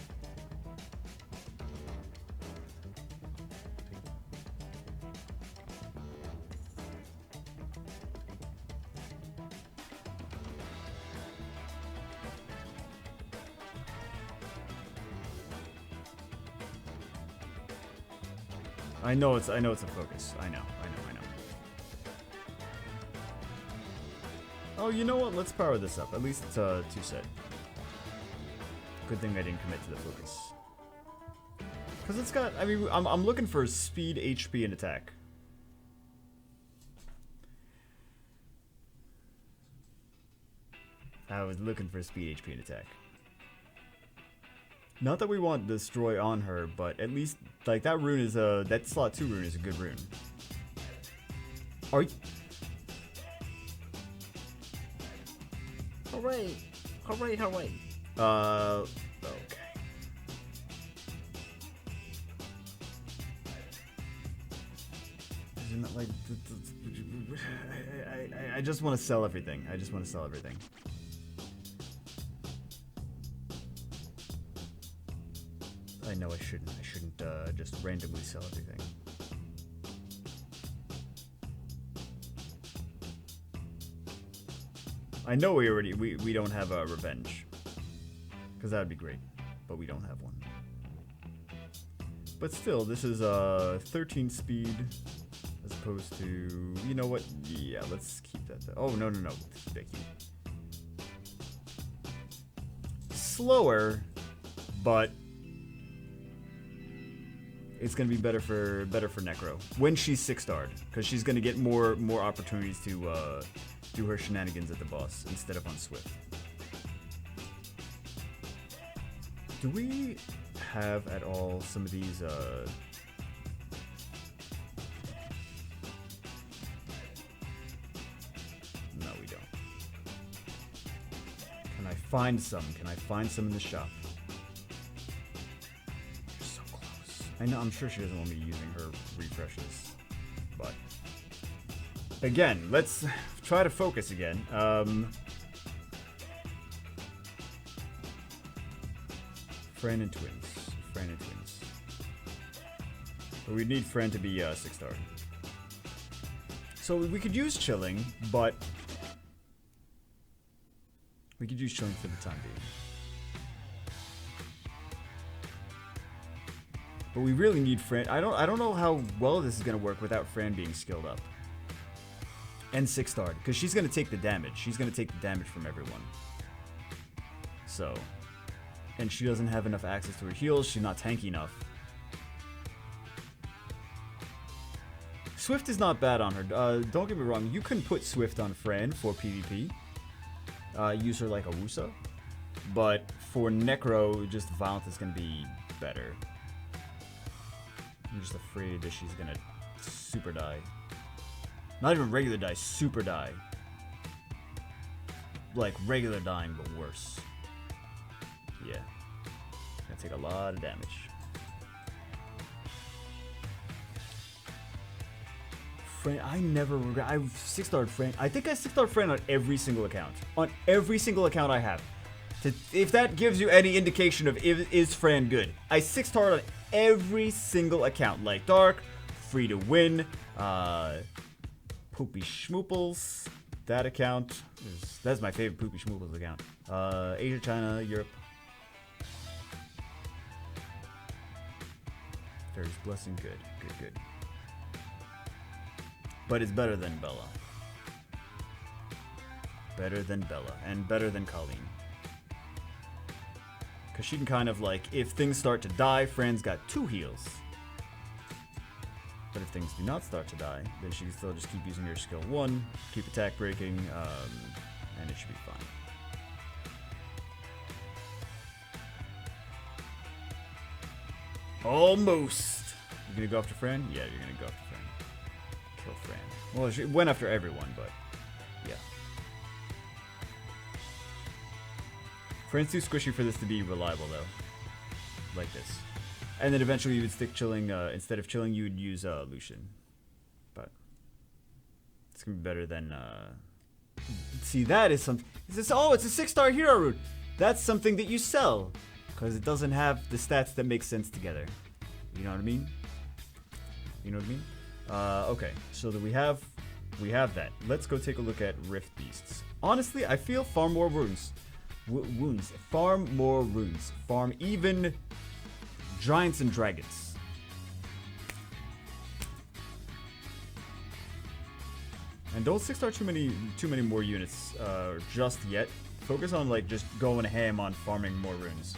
I know it's a focus. I know. Oh, you know what? Let's power this up. At least it's 2 set. Good thing I didn't commit to the focus. Because it's got, I mean, I'm looking for speed, HP, and attack. I was looking for speed, HP, and attack. Not that we want destroy on her, but at least, like, that rune is that slot 2 rune is a good rune. Are you... Hooray! Hooray, hooray. Okay. Isn't it like... I just want to sell everything. I just want to sell everything. I know I shouldn't. I shouldn't just randomly sell everything. I know we don't have a revenge, because that would be great, but we don't have one. But still, this is 13 speed as opposed to, you know what? Yeah, let's keep that. Oh no, thank you. Slower, but it's gonna be better for Necro when she's 6-starred, because she's gonna get more opportunities to do her shenanigans at the boss instead of on Swift. Do we have at all some of these no, we don't. Can I find some? Can I find some in the shop? You're so close. I know, I'm sure she doesn't want me using her refreshes, but again, let's try to focus again. Fran and twins. But we need Fran to be 6-star. So we could use chilling, but we could use chilling for the time being. But we really need Fran. I don't know how well this is gonna work without Fran being skilled up. And 6-starred, because she's going to take the damage. She's going to take the damage from everyone. So, and she doesn't have enough access to her heals. She's not tanky enough. Swift is not bad on her. Don't get me wrong. You can put Swift on Fran for PvP. Use her like a Wusa. But for Necro, just Violent is going to be better. I'm just afraid that she's going to super die. Not even regular die, super die. Like regular dying, but worse. Yeah. Gonna take a lot of damage. Fran, I never regret. I've 6-starred Fran. I think I 6-starred Fran on every single account. On every single account I have. If that gives you any indication of is Fran good. I 6-starred on every single account. Like Dark, Free to Win, Poopy Schmooples, that account that's my favorite Poopy Schmooples account. Asia, China, Europe. Fairy's Blessing, good. But it's better than Bella. Better than Bella, and better than Colleen. Because she can kind of like, if things start to die, Fran's got 2 heals. But if things do not start to die, then she can still just keep using her skill 1, keep attack breaking, and it should be fine. Almost. You gonna go after Fran? Yeah, you're gonna go after Fran. Kill Fran. Well, she went after everyone, but yeah. Fran's too squishy for this to be reliable, though. Like this. And then eventually you would stick chilling, instead of chilling, you would use Lucian. But it's gonna be better than, see, that is something. Oh, it's a 6-star hero route. That's something that you sell. Because it doesn't have the stats that make sense together. You know what I mean? You know what I mean? Okay, so that we have that. Let's go take a look at Rift Beasts. Honestly, I feel farm more runes. Wounds. Farm more runes. Farm even giants and dragons. And don't 6-star too many more units just yet. Focus on like just going ham on farming more runes.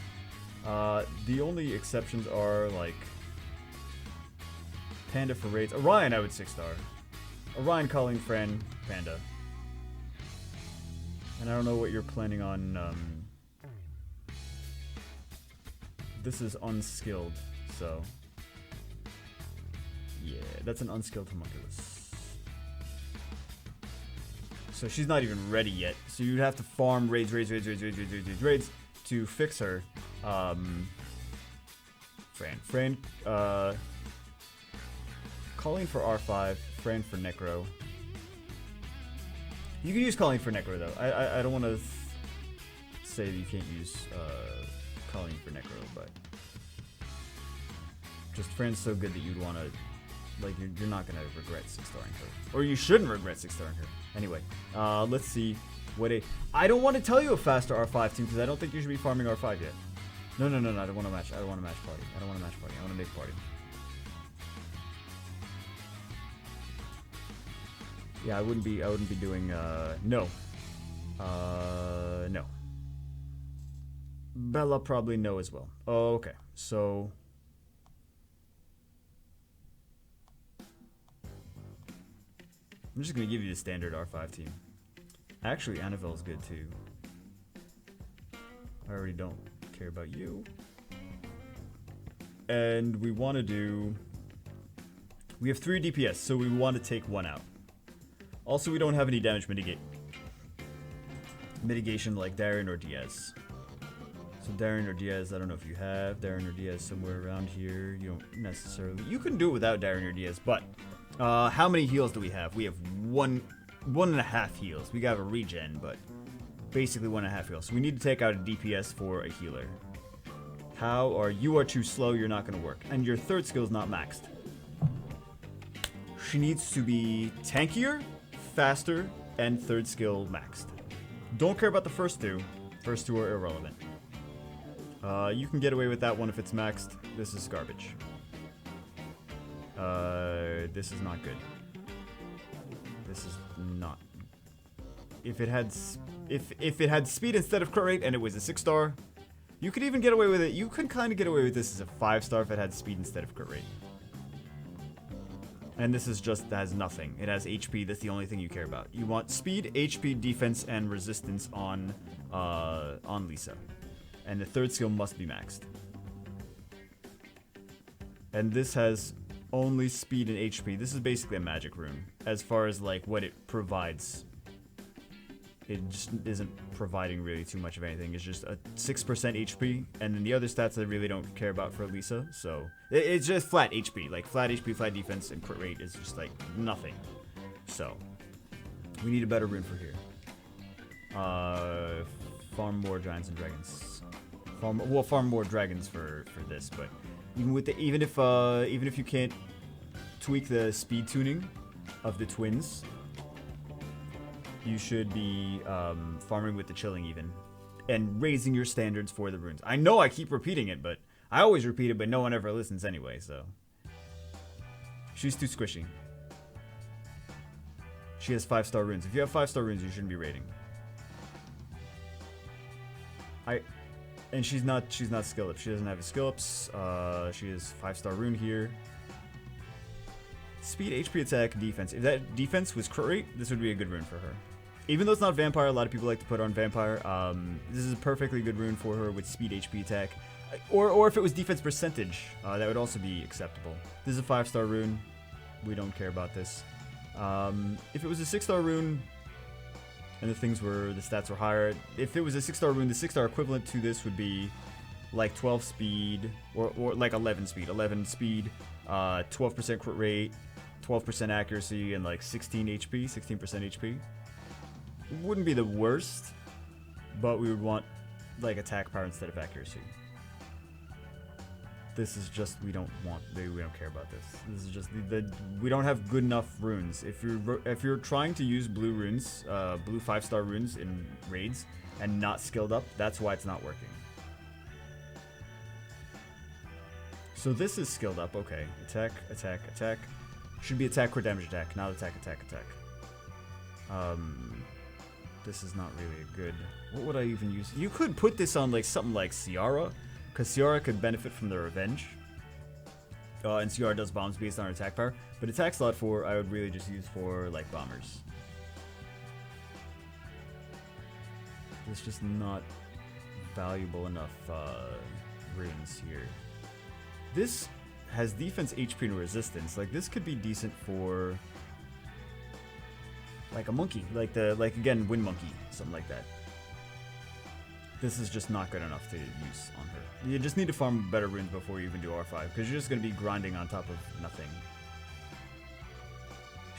The only exceptions are like Panda for raids. Orion, I would 6-star. Orion, Colleen, Fran, Panda. And I don't know what you're planning on. This is unskilled, so yeah, that's an unskilled homunculus. So she's not even ready yet. So you'd have to farm raids to fix her. Fran, Colleen for R5, Fran for Necro. You can use Colleen for Necro though. I don't want to say that you can't use Colleen for Necro, but just Fran's so good that you'd want to, like, you're not gonna regret 6-starring her, or you shouldn't regret 6-starring her. Anyway, let's see what I don't want to tell you a faster R5 team because I don't think you should be farming R5 yet. No, I don't want to match. I don't want to match party. I don't want to match party. I want to make party. Yeah, I wouldn't be doing no. No. Bella probably no as well. Oh, okay. So I'm just gonna give you the standard R5 team. Actually, Annabelle's good too. I already don't care about you. And we want to do. We have 3 DPS, so we want to take 1 out. Also, we don't have any damage mitigation like Darren or Diaz. So Darren or Diaz, I don't know if you have Darren or Diaz somewhere around here. You don't necessarily. You can do it without Darren or Diaz, but how many heals do we have? We have 1.5 heals. We got a regen, but basically 1.5 heals. So we need to take out a DPS for a healer. You are too slow. You're not going to work, and your 3rd skill is not maxed. She needs to be tankier, faster, and 3rd skill maxed. Don't care about the first 2. First 2 are irrelevant. You can get away with that one if it's maxed. This is garbage. This is not good. This is not. If it had speed instead of crit rate and it was a 6-star, you could even get away with it. You could kind of get away with this as a 5-star if it had speed instead of crit rate. And this is just has nothing. It has HP. That's the only thing you care about. You want speed, HP, defense, and resistance on Lisa. And the 3rd skill must be maxed. And this has only speed and HP. This is basically a magic rune as far as like what it provides. It just isn't providing really too much of anything. It's just a 6% HP, and then the other stats I really don't care about for Lisa. So it's just flat HP, like flat HP, flat defense, and crit rate is just like nothing. So we need a better rune for here. Farm more giants and dragons. Farm more dragons for this, but even if you can't tweak the speed tuning of the twins, you should be farming with the chilling even, and raising your standards for the runes. I know I keep repeating it, but I always repeat it, but no one ever listens anyway, so. She's too squishy. She has 5-star runes. If you have 5-star runes, you shouldn't be raiding. And she's not skill up. She doesn't have a skill ups. She is 5-star rune here. Speed, HP, attack, defense. If that defense was crit rate, this would be a good rune for her. Even though it's not vampire, a lot of people like to put on vampire. This is a perfectly good rune for her with speed, HP, attack. Or if it was defense percentage, that would also be acceptable. This is a 5-star rune. We don't care about this. If it was a 6-star rune, and the stats were higher. If it was a 6-star rune, the 6-star equivalent to this would be like 12 speed, or like 11 speed. 11 speed, 12% crit rate, 12% accuracy, and like 16% HP. Wouldn't be the worst, but we would want like attack power instead of accuracy. This is just, we don't care about this. This is just we don't have good enough runes. If you're trying to use blue runes, blue 5-star runes in raids and not skilled up, that's why it's not working. So this is skilled up, okay. Attack, attack, attack. Should be attack, crit damage, attack, not attack, attack, attack. This is not really a good. What would I even use? You could put this on like something like Ciara. Because Ciara could benefit from the revenge. And Ciara does bombs based on her attack power. But attack slot 4, I would really just use for like bombers. It's just not valuable enough runes here. This has defense, HP, and resistance. Like this could be decent for like a monkey. Like again, Wind Monkey. Something like that. This is just not good enough to use on her. You just need to farm better runes before you even do R5, because you're just going to be grinding on top of nothing.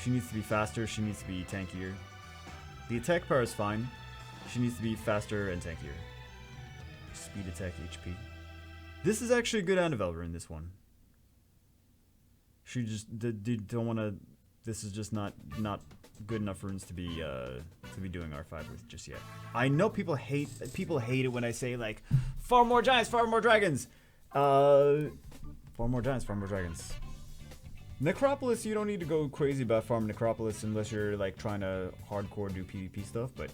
She needs to be faster, she needs to be tankier. The attack power is fine. She needs to be faster and tankier. Speed, attack, HP. This is actually a good Annabelle rune, this one. She just don't want to... This is just not good enough runes to be doing R5 with just yet. I know people hate it when I say like farm more giants, farm more dragons. Farm more giants, farm more dragons. Necropolis, you don't need to go crazy about farming Necropolis unless you're like trying to hardcore do PvP stuff, but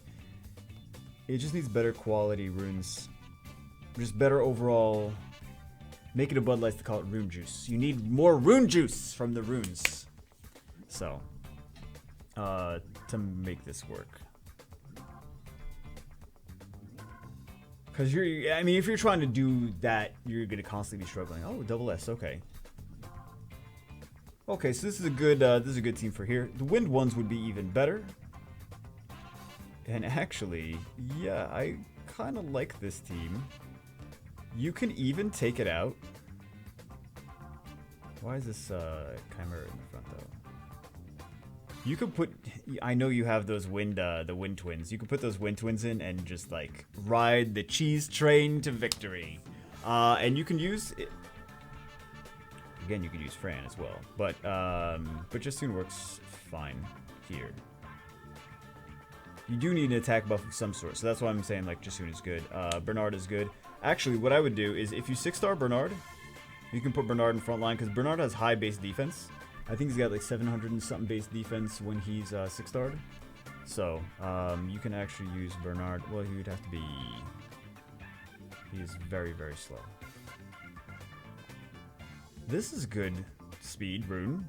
it just needs better quality runes. Just better overall. Make it a Bud Light to call it rune juice. You need more rune juice from the runes. So, to make this work. Because I mean, if you're trying to do that, you're going to constantly be struggling. Oh, double S, okay. Okay, so this is a good team for here. The wind ones would be even better. And actually, yeah, I kind of like this team. You can even take it out. Why is this Chimera in the front though? You could put, I know you have those the wind twins. You could put those wind twins in and just like ride the cheese train to victory. And you can use it. Again, you could use Fran as well, but Jasoon works fine here. You do need an attack buff of some sort, so that's why I'm saying like Jasoon is good. Bernard is good. Actually, what I would do is if you 6-star Bernard, you can put Bernard in front line because Bernard has high base defense. I think he's got like 700 and something base defense when he's 6-starred. So you can actually use Bernard. Well, he would have to be. He is very, very slow. This is good speed rune.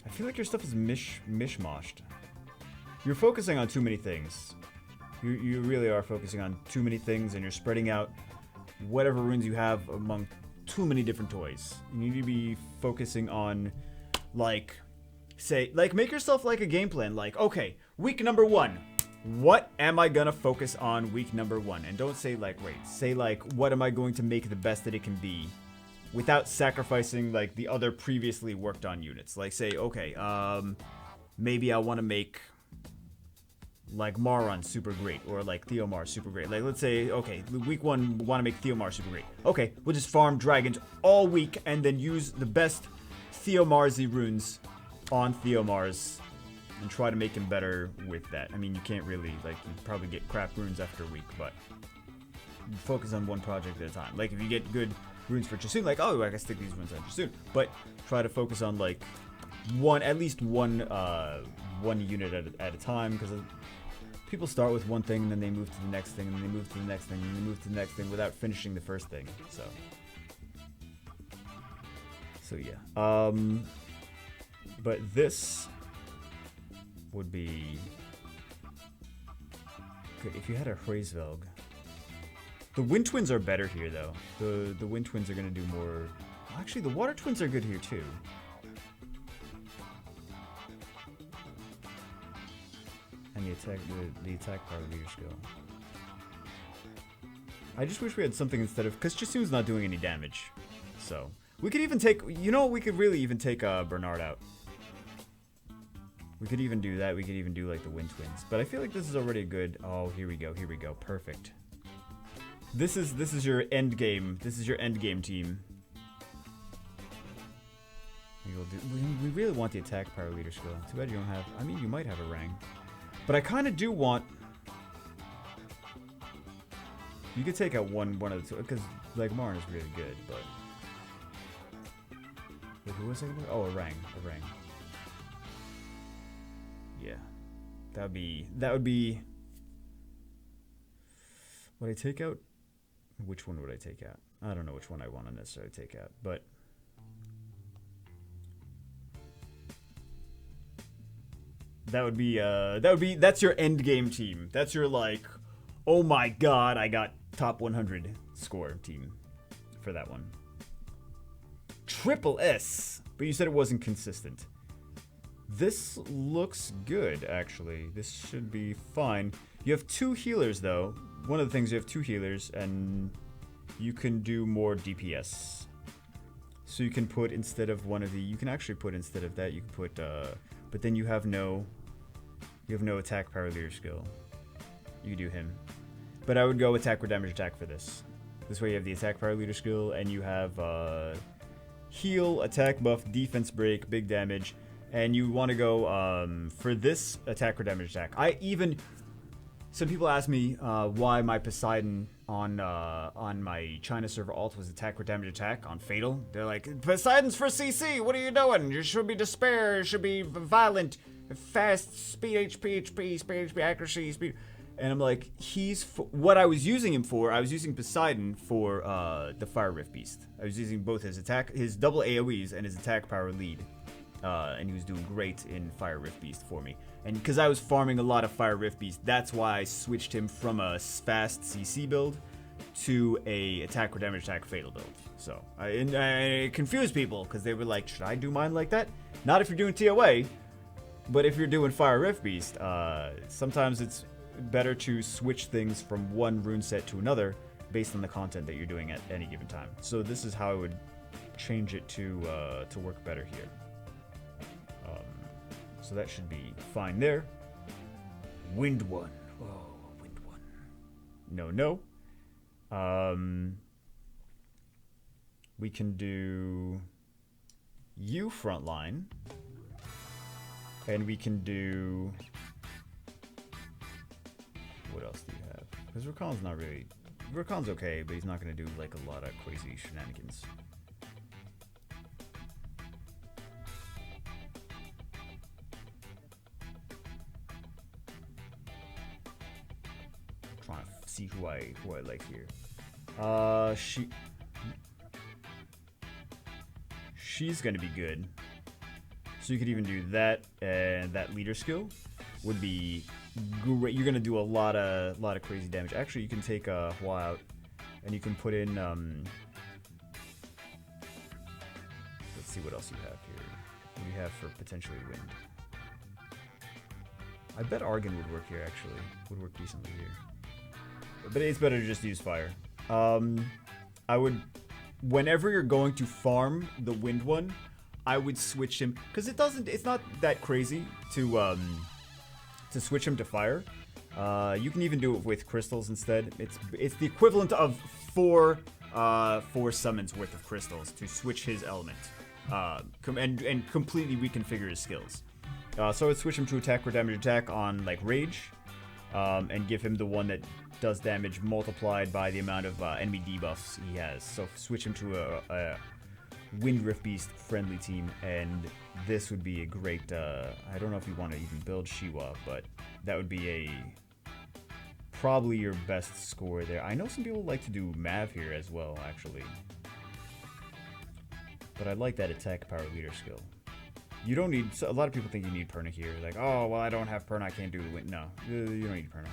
I feel like your stuff is mishmashed. You're focusing on too many things. You really are focusing on too many things, and you're spreading out whatever runes you have among too many different toys. You need to be focusing on, like, make yourself like a game plan. Like, okay, week number 1. What am I gonna focus on week number 1? And don't say like raids. Say like, what am I going to make the best that it can be, without sacrificing like the other previously worked on units. Like say, okay, maybe I want to make like Maron super great, or like Theomar super great. Like let's say, okay, week 1 we want to make Theomar super great. Okay, we'll just farm dragons all week and then use the best Theomarzi runes on Theomars and try to make him better with that. I mean, you can't really, like, you probably get crap runes after a week, but focus on one project at a time. Like if you get good runes for Jasoon, like, oh, I can stick these runes on Jasoon, but try to focus on like at least one unit at a time, because people start with one thing and then they move to the next thing and then they move to the next thing and they move to the next thing without finishing the first thing. So yeah. But this would be good if you had a Hraesvelg. The Wind Twins are better here though. The Wind Twins are gonna do more. Actually, the Water Twins are good here too. And the attack power leader skill. I just wish we had something instead of, because Jasoon's not doing any damage. So we could even take, you know, we could really even take Bernard out. We could even do that. We could even do like the Wind Twins. But I feel like this is already a good. Oh, here we go. Here we go. Perfect. This is your end game. This is your end game team. We really want the attack power leader skill. Too bad you don't have. I mean, you might have a Rang. But I kind of do want. You could take out one of the two because like Marn is really good, but. Wait, who was it? Oh, a Rang. Yeah, that would be. Would I take out? Which one would I take out? I don't know which one I want to necessarily take out, but. That's your end game team. That's your like, oh my god, I got top 100 score team for that one. Triple S, but you said it wasn't consistent. This looks good, actually. This should be fine. You have 2 healers, though. One of the things, you have 2 healers, and you can do more DPS. So you can put instead of one of the, you can actually put instead of that, you can put, but then you have no attack power leader skill. You do him. But I would go attack or damage attack for this. This way you have the attack power leader skill, and you have heal, attack buff, defense break, big damage, and you want to go for this attack or damage attack. Some people ask me why my Poseidon on my China server alt was attack or damage attack on Fatal. They're like, Poseidon's for CC, what are you doing? You should be despair, you should be violent, fast, speed HP, accuracy, speed. And I'm like, what I was using him for, I was using Poseidon for the Fire Rift Beast. I was using both his double AoEs and his attack power lead. And he was doing great in Fire Rift Beast for me. And because I was farming a lot of Fire Rift Beast, that's why I switched him from a fast CC build to a attack or damage attack fatal build. So I confused people because they were like, should I do mine like that? Not if you're doing TOA, but if you're doing Fire Rift Beast, sometimes it's better to switch things from one rune set to another based on the content that you're doing at any given time. So this is how I would change it to work better here. So that should be fine there. Wind one. Oh, wind one. No. We can do you frontline. And we can do... What else do you have? Because Rakan's not really... Rakan's okay, but he's not going to do like a lot of crazy shenanigans. Trying to see who I like here. She's gonna be good. So you could even do that, and that leader skill would be great. You're gonna do a lot of crazy damage. Actually, you can take Hua out, and you can put in. Let's see what else you have here. What do you have for potentially wind? I bet Argon would work here. Actually, would work decently here. But it's better to just use fire. I would, whenever you're going to farm the wind one, I would switch him because it's not that crazy to switch him to fire. You can even do it with crystals instead. It's the equivalent of four summons worth of crystals to switch his element, and completely reconfigure his skills. So I would switch him to attack or damage attack on like rage, and give him the one that does damage multiplied by the amount of enemy debuffs he has. So switch him to a Wind Rift Beast friendly team, and this would be a great, I don't know if you want to even build Shiwa, but that would be probably your best score there. I know some people like to do Mav here as well, actually. But I like that attack power leader skill. You don't need... So a lot of people think you need Perna here. Like, oh, well, I don't have Perna, I can't do the win. No, you don't need Perna.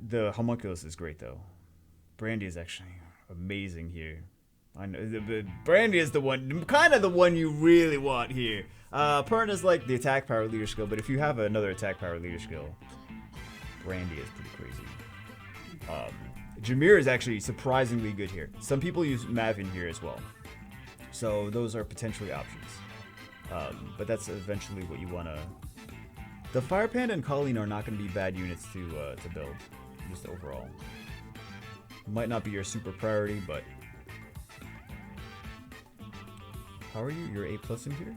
The Homunculus is great, though. Brandy is actually amazing here. I know, Brandy is the one, kind of the one you really want here. Perna is like the attack power leader skill, but if you have another attack power leader skill, Brandy is pretty crazy. Jameer is actually surprisingly good here. Some people use Mavin here as well. So those are potentially options. But that's eventually what you want to... The Fire Panda and Colleen are not going to be bad units to build, just overall. Might not be your super priority, but... How are you? You're A+ in here?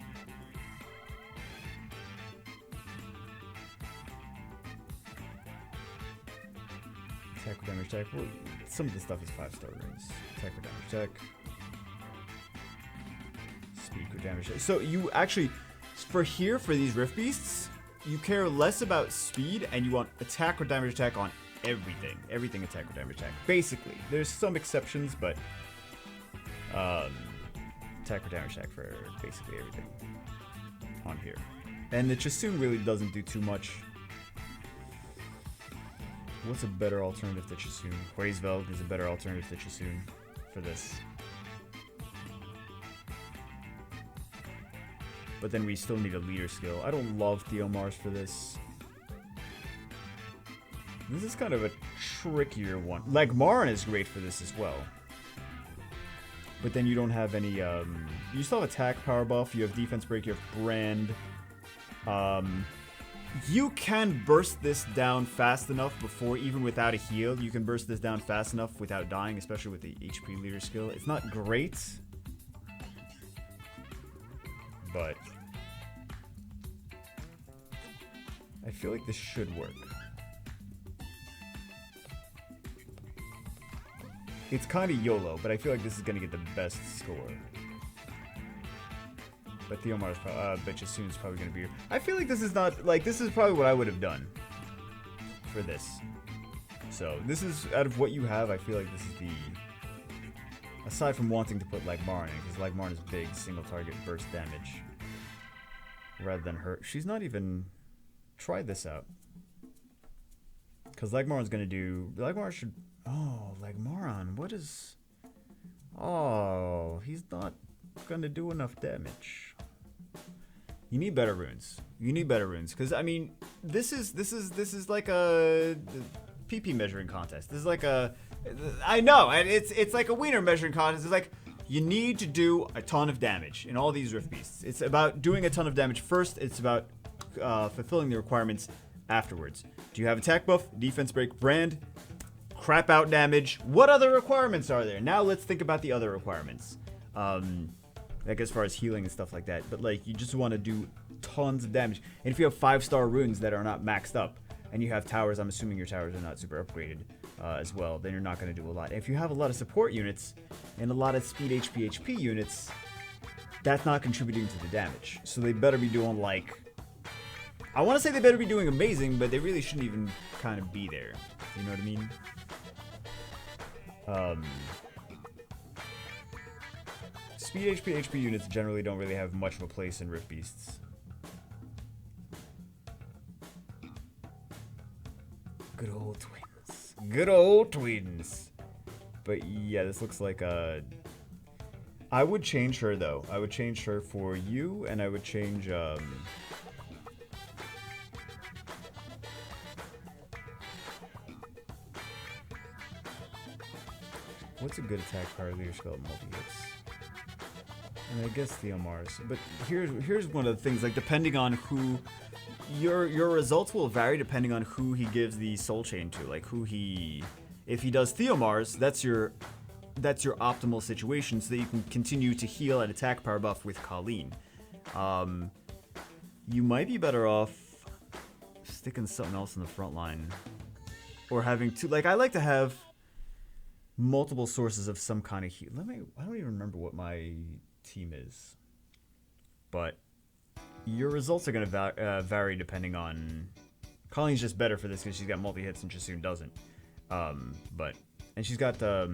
Attack with damage tech. Well, some of the stuff is 5-star runes. Attack with damage tech. Speed with damage tech. So you actually, for these Rift Beasts, you care less about speed and you want attack or damage attack on everything. Everything attack or damage attack. Basically. There's some exceptions, but attack or damage attack for basically everything on here. And the Chasoon really doesn't do too much. What's a better alternative to Chasoon? Huizveld is a better alternative to Chasoon for this. But then we still need a leader skill. I don't love Theomars for this. This is kind of a trickier one. Like, Marin is great for this as well. But then you don't have any, you still have attack power buff, you have defense break, you have brand. You can burst this down fast enough before, even without a heal, you can burst this down fast enough without dying, especially with the HP leader skill. It's not great, but I feel like this should work. It's kind of YOLO, but I feel like this is going to get the best score. But Theomar is probably, but Chasoon is probably going to be here. I feel like this is not, like, this is probably what I would have done for this. So, this is, out of what you have, I feel like this is the, aside from wanting to put Lagmarn in, because Lagmarn is big, single target burst damage. Rather than her. She's not even tried this out. Because Lagmarn's going to do, Lagmarn should, oh, Lagmaron, what is, oh, he's not going to do enough damage. You need better runes. You need better runes, because I mean, this is like a PP measuring contest. This is like a, I know, it's like a wiener measuring contest. It's like you need to do a ton of damage in all these Rift Beasts. It's about doing a ton of damage first. It's about fulfilling the requirements afterwards. Do you have attack buff, defense break, brand, crap out damage? What other requirements are there? Now let's think about the other requirements. Like as far as healing and stuff like that, but like you just want to do tons of damage. And if you have 5-star runes that are not maxed up, and you have towers, I'm assuming your towers are not super upgraded as well, then you're not going to do a lot. If you have a lot of support units and a lot of speed HP units, that's not contributing to the damage. So they better be doing like, I want to say they better be doing amazing, but they really shouldn't even kind of be there. You know what I mean? Speed HP units generally don't really have much of a place in Rift Beasts. Good old twins. Good old twins. But yeah, this looks like a... I would change her though. I would change her for you, and I would change... What's a good attack power leader skill at multi-hits? And I guess Theomars. But here's one of the things, like depending on who your results will vary depending on who he gives the soul chain to. Like who he, if he does Theomars, that's your optimal situation so that you can continue to heal and attack power buff with Colleen. You might be better off sticking something else in the front line. Or having two, like I like to have multiple sources of some kind of heal. I don't even remember what my team is, but your results are going to vary depending on Colleen's just better for this because she's got multi-hits and Jasoon doesn't. And she's got, this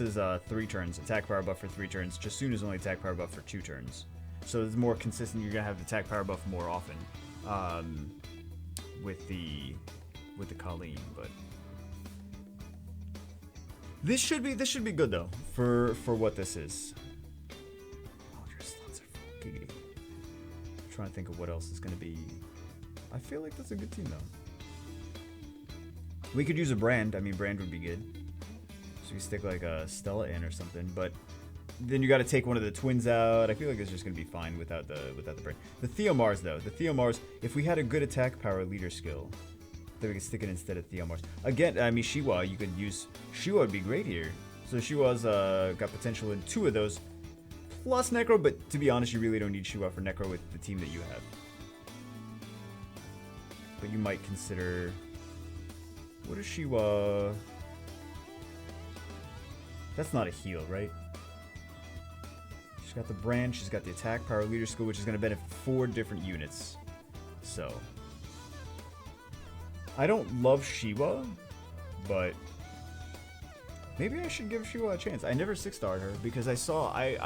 is 3 turns, attack power buff for 3 turns. Jasoon is only attack power buff for 2 turns. So it's more consistent, you're going to have the attack power buff more often with the Colleen, but... This should be good though, for what this is. Oh, your slots are full. Giggity. I'm trying to think of what else is going to be... I feel like that's a good team, though. We could use a Brand. I mean, Brand would be good. So we stick, like, a Stella in or something. But then you got to take one of the twins out. I feel like it's just going to be fine without the Brand. The Theomars, though. The Theomars, if we had a good attack power leader skill, then we could stick it instead of Theomars. Again, I mean, Shiwa, you could use... Shiwa would be great here. So Shiwa's got potential in 2 of those. Plus Necro, but to be honest, you really don't need Shiwa for Necro with the team that you have. But you might consider... What is Shiwa? That's not a heal, right? She's got the Brand, she's got the attack power leader skill, which is going to benefit 4 different units. So... I don't love Shiwa, but... Maybe I should give Shiwa a chance. I never 6-starred her because I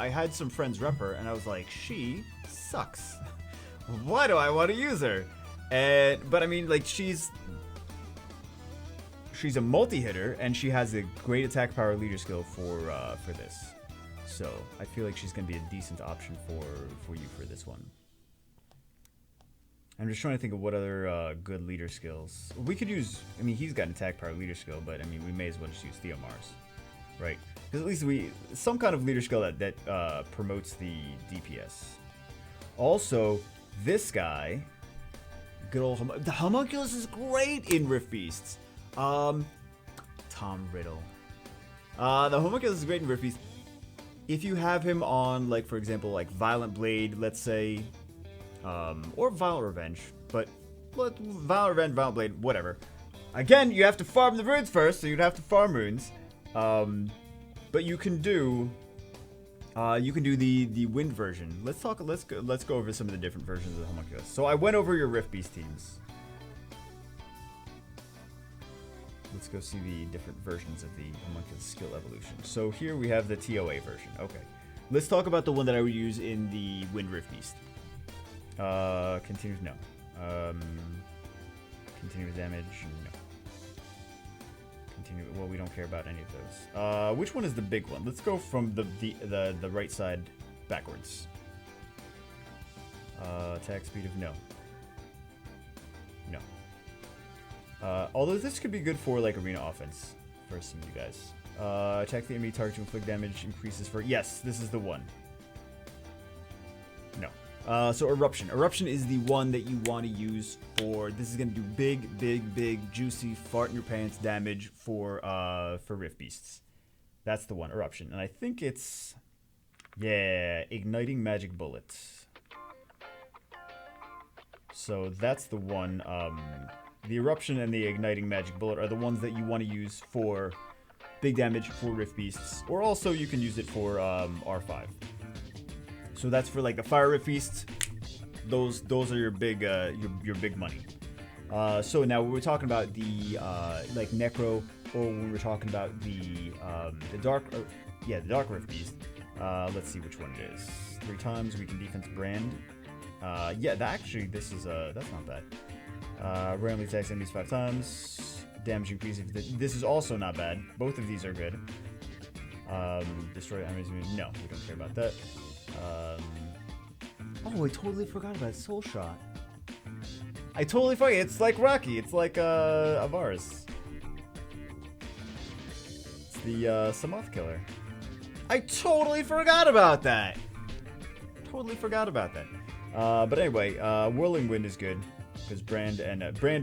had some friends rep her and I was like, she sucks. Why do I want to use her? But I mean, like, she's a multi-hitter and she has a great attack power leader skill for this. So I feel like she's gonna be a decent option for you for this one. I'm just trying to think of what other good leader skills we could use. I mean, he's got an attack power leader skill, but I mean, we may as well just use Theomars, right? Because at least some kind of leader skill that promotes the DPS. Also, this guy, good old the Homunculus is great in Rift Beasts. Tom Riddle. The Homunculus is great in Rift Beasts. If you have him on, like, for example, like Violent Blade, let's say. Or Violent Revenge, but Violent Revenge, Violent Blade, whatever. Again, you have to farm the runes first, so you'd have to farm runes. But you can do the wind version. Let's go over some of the different versions of the Homunculus. So I went over your Rift Beast teams. Let's go see the different versions of the Homunculus skill evolution. So here we have the TOA version. Okay, let's talk about the one that I would use in the Wind Rift Beast. Continuous, no. Continuous damage, no. Well, we don't care about any of those. Which one is the big one? Let's go from the right side backwards. Attack speed of no. No. Although this could be good for, like, arena offense for some of you guys. Attack the enemy target to inflict damage increases for... Yes, this is the one. No. So Eruption. Eruption is the one that you want to use for... This is going to do big, juicy, fart in your pants damage for Rift Beasts. That's the one, Eruption. And I think it's... Yeah, Igniting Magic Bullet. So that's the one. The Eruption and the Igniting Magic Bullet are the ones that you want to use for big damage for Rift Beasts. Or also you can use it for R5. So that's for, like, the Fire Rift Beasts. Those are your big money. So now when we're talking about the like Necro, or when we're talking about the Dark, the Dark Rift Beast. Let's see which one it is. 3 times we can defense Brand. Yeah, this is that's not bad. Randomly attacks enemies 5 times. Damage increases. This is also not bad. Both of these are good. Destroy enemies. No, we don't care about that. Oh, I totally forgot about Soul Shot. I totally forgot. It's like Rocky. It's like Avaris. It's the Samoth Killer. I totally forgot about that. But anyway, Whirling Wind is good because Brand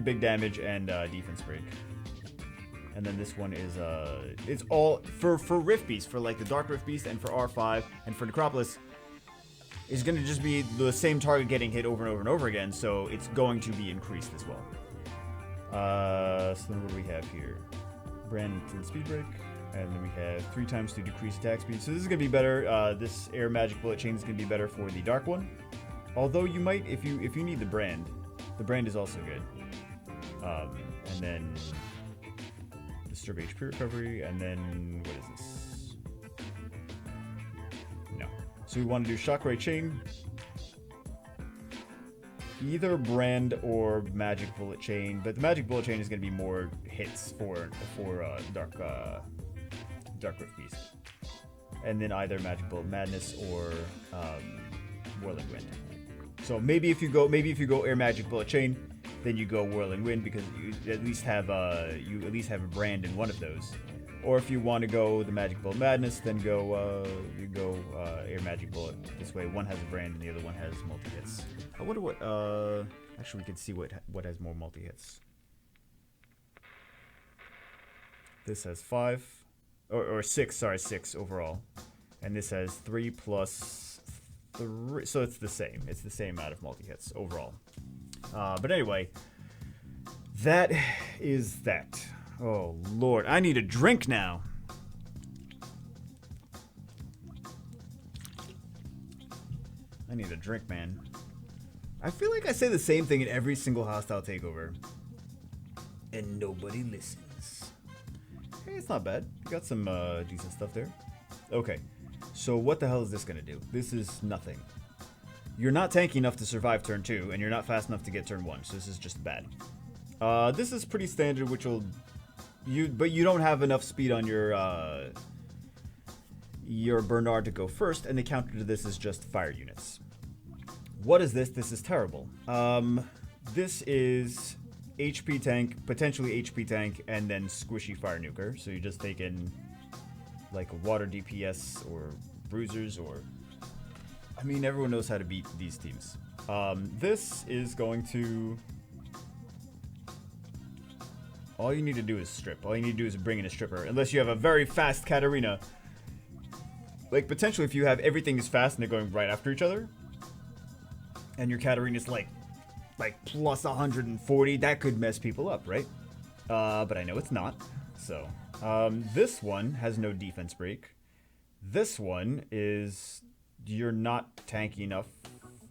big damage and defense break. And then this one is it's all for Rift Beast, for, like, the Dark Rift Beast, and for R5 and for Necropolis. Is going to just be the same target getting hit over and over and over again, so it's going to be increased as well. So then what do we have here? Brand and Speed Break, and then we have 3 times to decrease attack speed. So this is going to be better. This Air Magic Bullet Chain is going to be better for the Dark one. Although you might, if you need the Brand, The brand is also good. And then disturb HP recovery, and then what is this? No. So we want to do Shockwave Chain. Either brand or magic bullet chain, but the magic bullet chain is going to be more hits for dark rift beast, and then either magic bullet madness or whirling wind. So maybe if you go air magic bullet chain, then you go whirling wind because you at least have a brand in one of those. Or if you want to go the magic bullet madness, then you go air magic bullet. This way, one has a brand and the other one has multi hits. I wonder what. Actually, we can see what has more multi hits. This has 5, or 6. Sorry, 6 overall, and this has 3 plus 3. So it's the same. It's the same amount of multi hits overall. But anyway, that is that. Oh, Lord. I need a drink now. I need a drink, man. I feel like I say the same thing in every single hostile takeover. And nobody listens. Hey, it's not bad. You got some decent stuff there. Okay. So what the hell is this going to do? This is nothing. You're not tanky enough to survive turn 2, and you're not fast enough to get turn 1. So this is just bad. This is pretty standard, which will... But you don't have enough speed on your Bernard to go first, and the counter to this is just fire units. What is this? This is terrible. This is HP tank, potentially HP tank, and then squishy fire nuker. So you just take in like a water DPS or bruisers, or I mean, everyone knows how to beat these teams. This is going to... All you need to do is strip. All you need to do is bring in a stripper. Unless you have a very fast Katarina. Like, potentially, if you have everything is fast and they're going right after each other, and your Katarina's like plus 140, that could mess people up, right? But I know it's not. So, this one has no defense break. This one is... You're not tanky enough.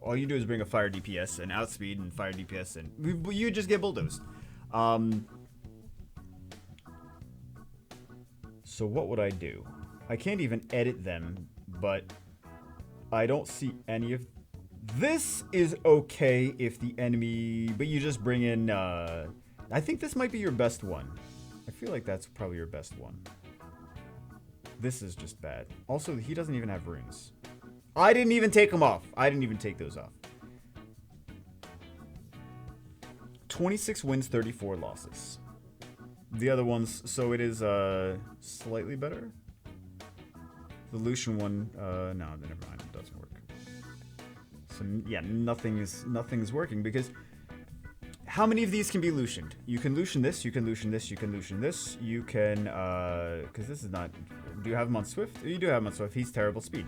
All you do is bring a fire DPS and outspeed and fire DPS, and you just get bulldozed. So what would I do? I can't even edit them, but I don't see any of... This is okay if the enemy... But you just bring in... I think this might be your best one. I feel like that's probably your best one. This is just bad. Also, he doesn't even have runes. I didn't even take them off. I didn't even take those off. 26 wins, 34 losses. The other ones, so it is slightly better. The Lucian one, no, never mind, it doesn't work. So yeah, nothing is working because how many of these can be Lucianed? You can Lucian this, you can Lucian this, you can Lucian this, you can, because this is not, do you have him on Swift? You do have him on Swift, he's terrible speed.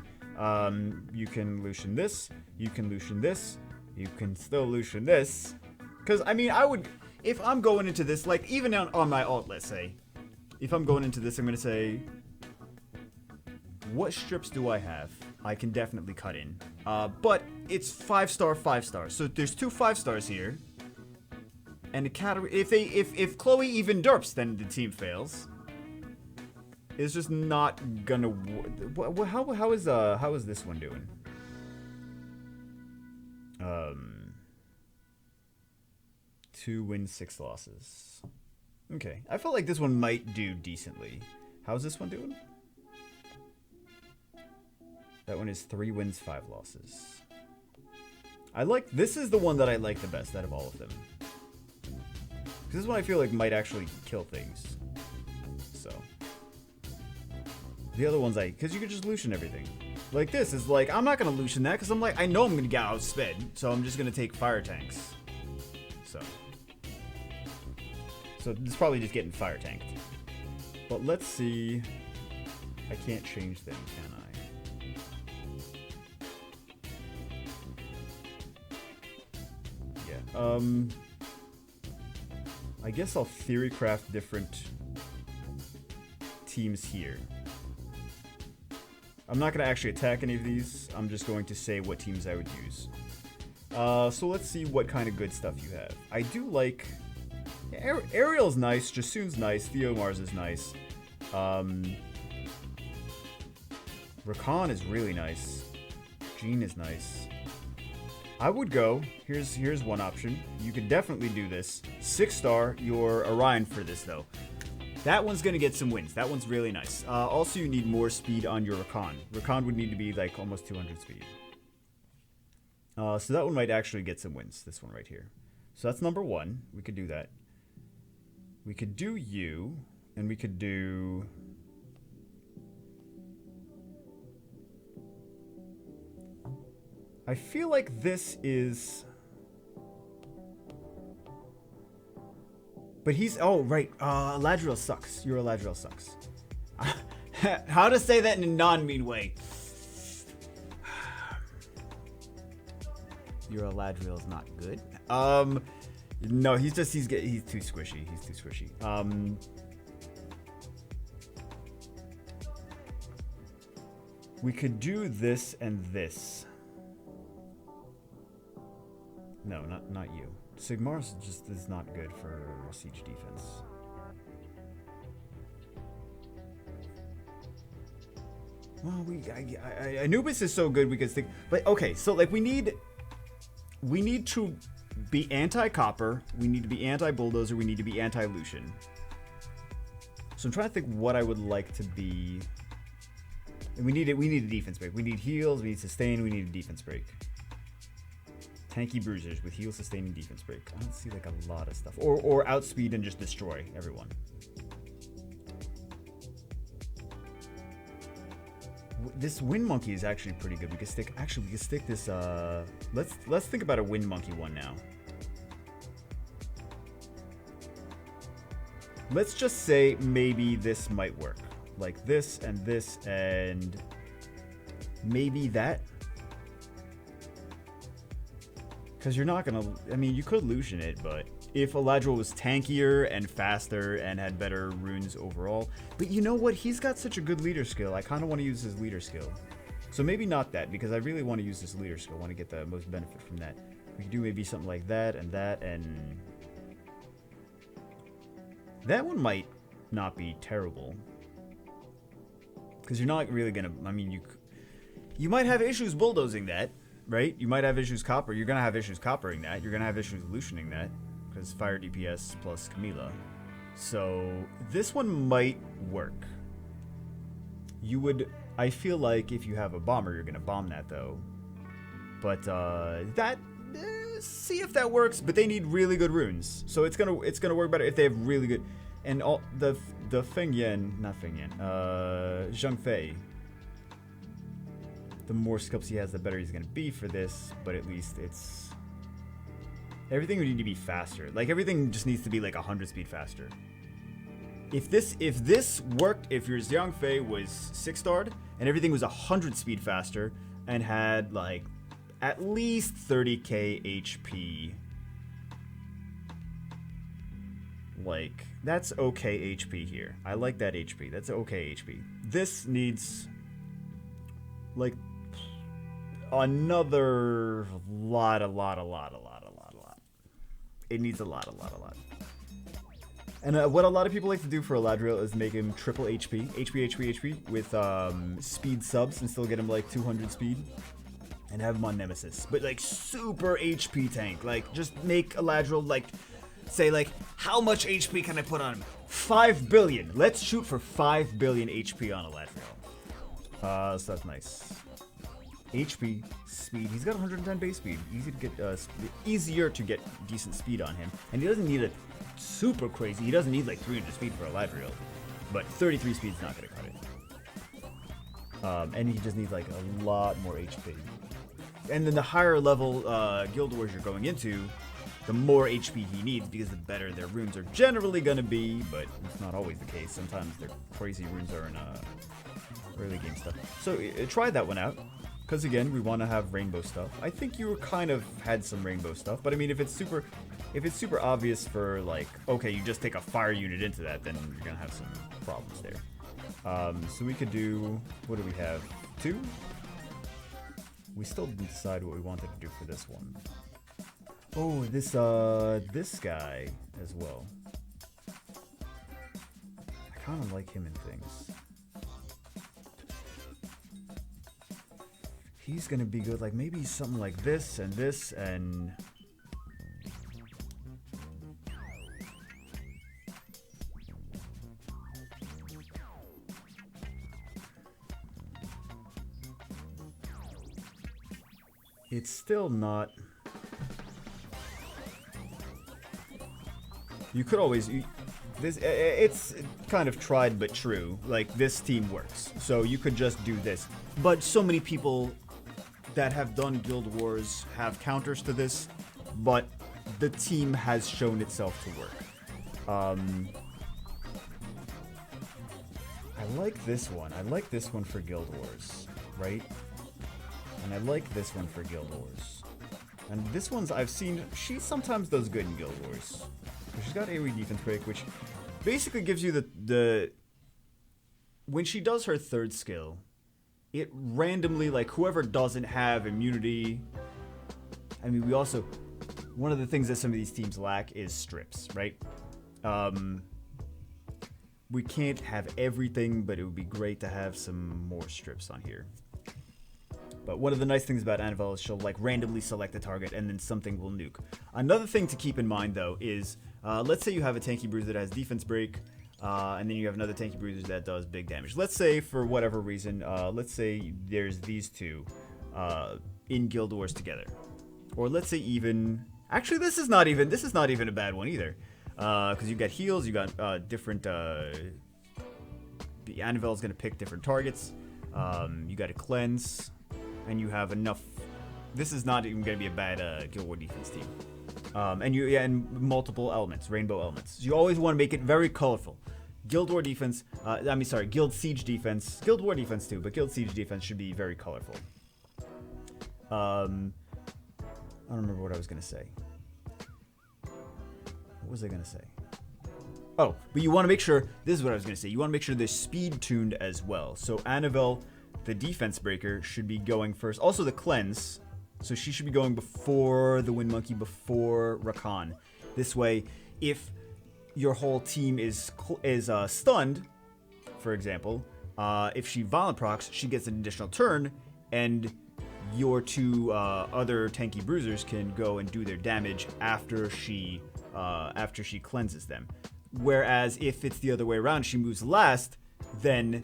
You can Lucian this, you can Lucian this, you can still Lucian this. Because, I mean, I would, if I'm going into this, like, even on my alt, let's say, if I'm going into this, I'm going to say, what strips do I have? I can definitely cut in. But it's 5-star, 5-star. So there's 2 5-stars here. And the category, if Chloe even derps, then the team fails. It's just not gonna work. How is this one doing? 2 wins, 6 losses. Okay, I felt like this one might do decently. How's this one doing? That one is 3 wins, 5 losses. This is the one that I like the best out of all of them. This is one I feel like might actually kill things. So. The other ones because you can just Lucian everything. Like this is like, I'm not gonna Lucian that because I'm like, I know I'm gonna get outsped. So I'm just gonna take fire tanks. So it's probably just getting fire tanked. But let's see. I can't change them, can I? Yeah. I guess I'll theory craft different teams here. I'm not going to actually attack any of these. I'm just going to say what teams I would use. So let's see what kind of good stuff you have. I do like... Ariel's nice, Jasoon's nice, Theomar's is nice. Rakan is really nice. Jean is nice. I would go, here's one option. You could definitely do this. 6-star, your Orion for this though. That one's gonna get some wins. That one's really nice. Also, you need more speed on your Rakan. Rakan would need to be like almost 200 speed. So that one might actually get some wins, this one right here. So that's number 1. We could do that. We could do you, and we could do... I feel like this is... But he's... Oh, right. Eladriel sucks. Your Eladriel sucks. How to say that in a non-mean way? Your Eladriel's not good. No, he's too squishy. He's too squishy. We could do this and this. No, not you. Sigmar's just is not good for siege defense. Well, Anubis is so good we could stick. But okay, so like we need to be anti-Copper, we need to be anti-Bulldozer, we need to be anti-Lucian. So I'm trying to think what I would like to be. And we need a defense break. We need heals, we need sustain, we need a defense break. Tanky bruisers with heal, sustain, and defense break. I don't see like a lot of stuff. Or outspeed and just destroy everyone. This Wind Monkey is actually pretty good. We could stick this let's think about a Wind Monkey one now. Let's just say maybe this might work. Like this and maybe that. Because you're not gonna, I mean, you could Lucian it, but if Eladriel was tankier and faster and had better runes overall. But you know what? He's got such a good leader skill. I kind of want to use his leader skill. So maybe not that, because I really want to use this leader skill. I want to get the most benefit from that. We could do maybe something like that, and that one might not be terrible. Because you're not really gonna, I mean, you might have issues bulldozing that, right? You might have issues copper. You're gonna have issues coppering that. You're gonna have issues Lucianing that. Because fire DPS plus Camila. So this one might work. You would, I feel like if you have a bomber, you're gonna bomb that though. But see if that works. But they need really good runes, so it's gonna work better if they have really good. And all the Zhang Fei. The more scopes he has, the better he's gonna be for this. But at least it's. Everything would need to be faster. Like, everything just needs to be like 100 speed faster. If this worked, if your Zhang Fei was 6-starred and everything was 100 speed faster and had like at least 30k HP, like that's okay HP here. I like that HP. That's okay HP. This needs like another lot. It needs a lot. And what a lot of people like to do for Eladriel is make him triple HP with speed subs and still get him like 200 speed and have him on Nemesis. But like super HP tank, like just make Eladriel like, say like, how much HP can I put on him? 5 billion. Let's shoot for 5 billion HP on Eladriel. So that's nice. HP, speed. He's got 110 base speed. Easier to get decent speed on him, and he doesn't need it super crazy. He doesn't need like 300 speed for Eladriel, but 33 speed is not gonna cut it. And he just needs like a lot more HP. And then the higher level guild wars you're going into, the more HP he needs, because the better their runes are generally gonna be. But it's not always the case. Sometimes their crazy runes are in early game stuff. So try that one out. Because again, we want to have rainbow stuff. I think you kind of had some rainbow stuff, but I mean, if it's super obvious for like, okay, you just take a fire unit into that, then you're gonna have some problems there. So we could do, what do we have? 2? We still didn't decide what we wanted to do for this one. Oh, this guy as well. I kind of like him in things. He's gonna be good. Like maybe something like this and this and. It's still not. You could always. It's kind of tried but true. Like, this team works. So you could just do this. But so many people that have done Guild Wars have counters to this. But the team has shown itself to work. I like this one. I like this one for Guild Wars, right? And I like this one for Guild Wars. And this one's I've seen, she sometimes does good in Guild Wars. She's got AoE defense break, which basically gives you the when she does her third skill, it randomly, like, whoever doesn't have immunity. I mean, we also, one of the things that some of these teams lack is strips, right? We can't have everything, but it would be great to have some more strips on here. But one of the nice things about Annabelle is she'll, like, randomly select a target and then something will nuke. Another thing to keep in mind, though, is let's say you have a tanky bruiser that has defense break, and then you have another tanky bruiser that does big damage. Let's say, for whatever reason, let's say there's these two in Guild Wars together. Or let's say even... Actually, this is not even a bad one either. Because you got heals, you got different... Annabelle's going to pick different targets. You got a cleanse. And you have enough. This is not even going to be a bad Guild War defense team. And multiple elements, rainbow elements. So you always want to make it very colorful. Guild War defense, Guild Siege defense, Guild War defense too, but Guild Siege defense should be very colorful. I don't remember what I was going to say. What was I going to say? Oh, but you want to make sure, this is what I was going to say, you want to make sure they're speed tuned as well. So Annabelle, the defense breaker, should be going first. Also the cleanse, so she should be going before the Wind Monkey, before Rakan. This way, if your whole team is stunned, for example, if she violent procs, she gets an additional turn, and your two other tanky bruisers can go and do their damage after she cleanses them. Whereas if it's the other way around, she moves last, then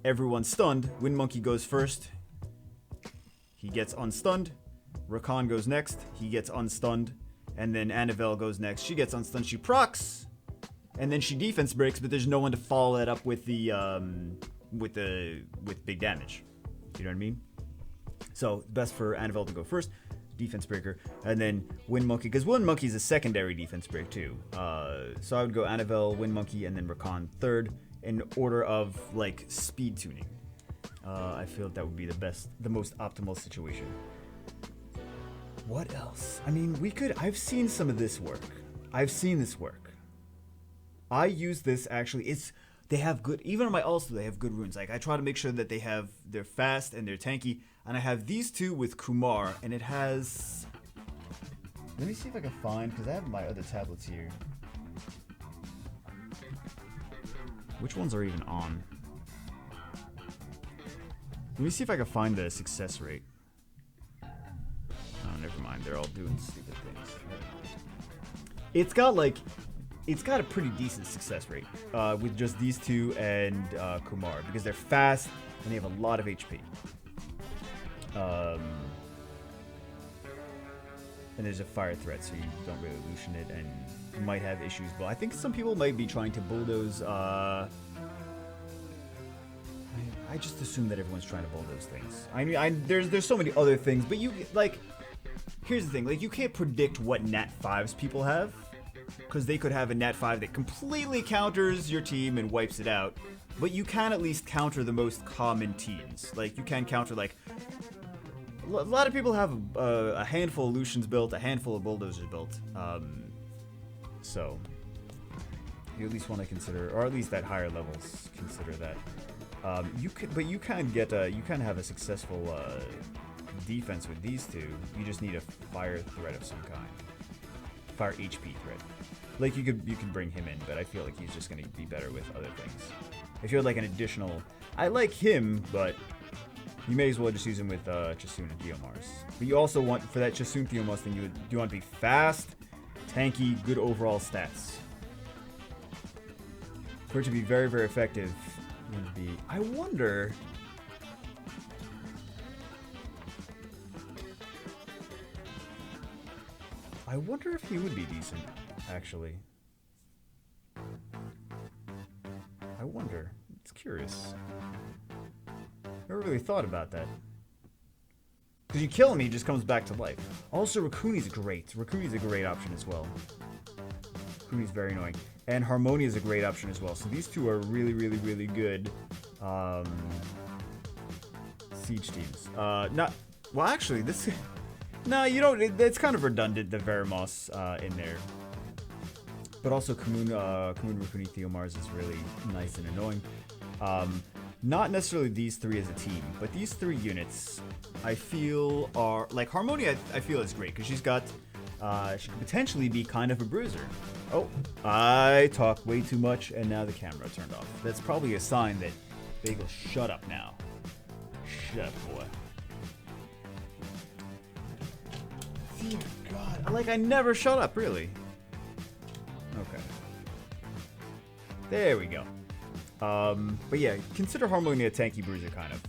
everyone's stunned. Wind Monkey goes first. He gets unstunned. Rakan goes next. He gets unstunned. And then Annabelle goes next. She gets unstunned. She procs. And then she defense breaks, but there's no one to follow that up with the with big damage. You know what I mean? So best for Annabelle to go first. Defense breaker, and then Wind Monkey, because Wind Monkey is a secondary defense break too. So I would go Annabelle, Wind Monkey, and then Rakan third in order of, like, speed tuning. I feel that would be the most optimal situation. What else? I mean, I've seen some of this work. I've seen this work. I use this actually. They have good, even on my also they have good runes. Like, I try to make sure that they're fast and they're tanky. And I have these two with Kumar, and it has... Let me see if I can find, because I have my other tablets here. Which ones are even on? Let me see if I can find the success rate. Oh, never mind. They're all doing stupid things. It's got a pretty decent success rate with just these two and Kumar, because they're fast and they have a lot of HP. And there's a fire threat, so you don't really Lucian it, and you might have issues. But I think some people might be trying to bulldoze. I just assume that everyone's trying to bulldoze things. I mean, there's so many other things, but here's the thing: like, you can't predict what Nat 5s people have, because they could have a Nat 5 that completely counters your team and wipes it out. But you can at least counter the most common teams. Like, you can counter, like, a lot of people have a handful of Lucians built, a handful of Bulldozers built. So you at least want to consider, or at least at higher levels, consider that. You can have a successful defense with these two. You just need a fire threat of some kind. Fire HP threat. Like you could bring him in, but I feel like he's just gonna be better with other things. If you had like an additional, I like him, but you may as well just use him with Chasun and Theomars. But you also want, for that Chasun Theomars thing, you want to be fast, tanky, good overall stats. For it to be very, very effective, would be. I wonder. I wonder if he would be decent, actually. I wonder. It's curious. Never really thought about that. Because you kill him, he just comes back to life. Also, Rakuni's great. Rakuni's a great option as well. Rakuni's very annoying. And Harmonia is a great option as well. So these two are really, really, really good siege teams. Not... Well, actually, this... No, you don't... It's kind of redundant, the Veramos in there. But also, Kamun Rakuni, Theomars is really nice and annoying. Not necessarily these three as a team, but these three units, I feel are... Like, Harmonia, I feel is great, because she's got... she could potentially be kind of a bruiser. Oh, I talk way too much, and now the camera turned off. That's probably a sign that Bagel, shut up now. Shut up, boy. Dear God. Like, I never shut up, really. Okay. There we go. But yeah, consider Harmonia a tanky bruiser, kind of.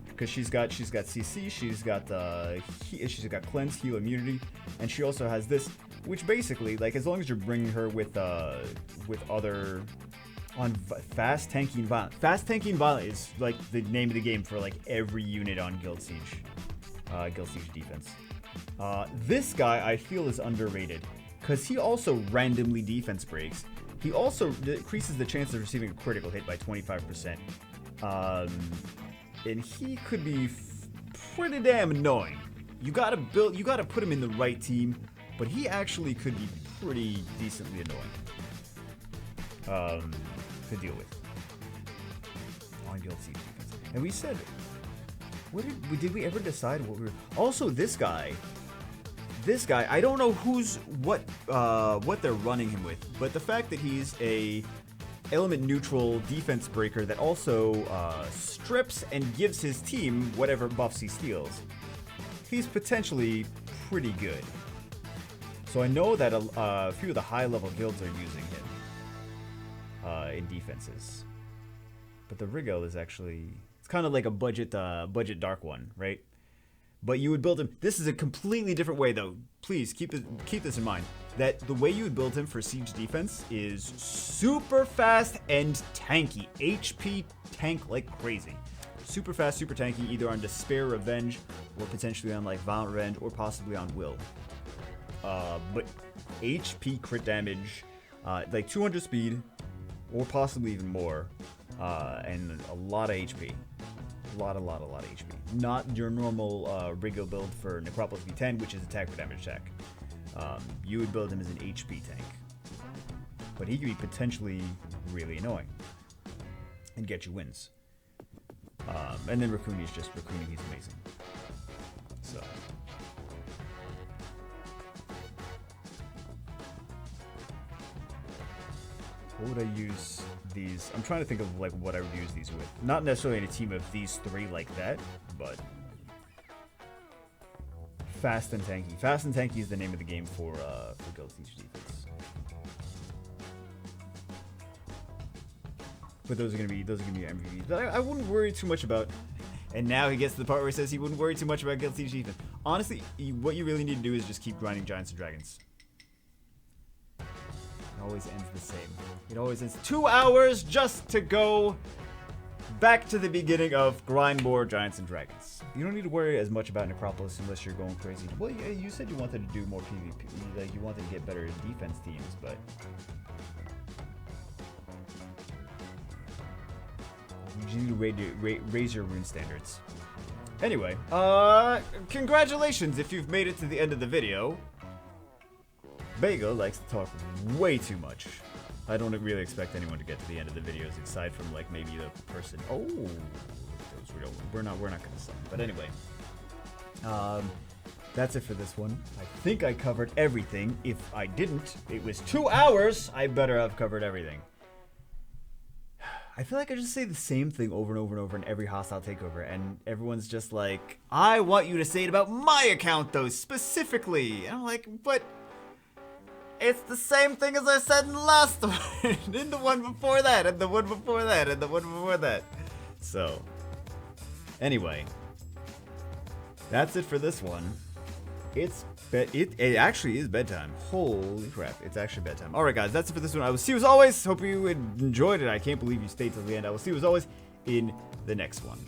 Because she's got CC, she's got cleanse, heal, immunity, and she also has this, which basically, like, as long as you're bringing her with other on fast, tanky, and violent. Fast, tanky, and violent is like the name of the game for like every unit on Guild Siege defense. This guy I feel is underrated because he also randomly defense breaks. He also decreases the chance of receiving a critical hit by 25%. And he could be pretty damn annoying. You gotta put him in the right team, but he actually could be pretty decently annoying to deal with on Guild Siege defense. And we said, did we ever decide what we were? Also, this guy, I don't know what they're running him with, but the fact that he's a element neutral defense breaker that also strips and gives his team whatever buffs he steals, he's potentially pretty good. So I know that a few of the high level guilds are using him in defenses, but the Rigel is actually, it's kind of like a budget dark one, right? But you would build him. This is a completely different way, though. Please keep this in mind. That the way you would build him for siege defense is super fast and tanky. HP tank like crazy. Super fast, super tanky, either on Despair, Revenge, or potentially on like Violent Revenge, or possibly on Will. But HP crit damage, like 200 speed, or possibly even more, and a lot of HP. A lot of HP. Not your normal Rigel build for Necropolis V10, which is attack for damage tech. You would build him as an HP tank. But he could be potentially really annoying and get you wins. And then Rakuni is just Rakuni, he's amazing. So. What would I use these? I'm trying to think of like what I would use these with. Not necessarily in a team of these three like that, but fast and tanky. Fast and tanky is the name of the game for Guild Siege defense. But those are gonna be MVPs. But I wouldn't worry too much about. And now he gets to the part where he says he wouldn't worry too much about Guild Siege defense. Honestly, what you really need to do is just keep grinding Giants and Dragons. Always ends the same. It always ends 2 hours just to go back to the beginning of grind more Giants and Dragons. You don't need to worry as much about Necropolis unless you're going crazy. Well, yeah, you said you wanted to do more PvP, like you wanted to get better defense teams, but you need to raise your rune standards. Anyway, congratulations if you've made it to the end of the video. Bagel likes to talk way too much. I don't really expect anyone to get to the end of the videos aside from like maybe the person. Oh, we're not gonna sell. But anyway, That's it for this one. I think I covered everything. If I didn't, it was 2 hours. I better have covered everything. I feel like I just say the same thing over and over and over in every hostile takeover, and everyone's just like, I want you to say it about my account, though, specifically. And I'm like, but it's the same thing as I said in the last one, in the one before that, and the one before that, and the one before that. So, anyway, that's it for this one. It actually is bedtime. Holy crap, it's actually bedtime. Alright guys, that's it for this one. I will see you as always. Hope you enjoyed it. I can't believe you stayed till the end. I will see you as always in the next one.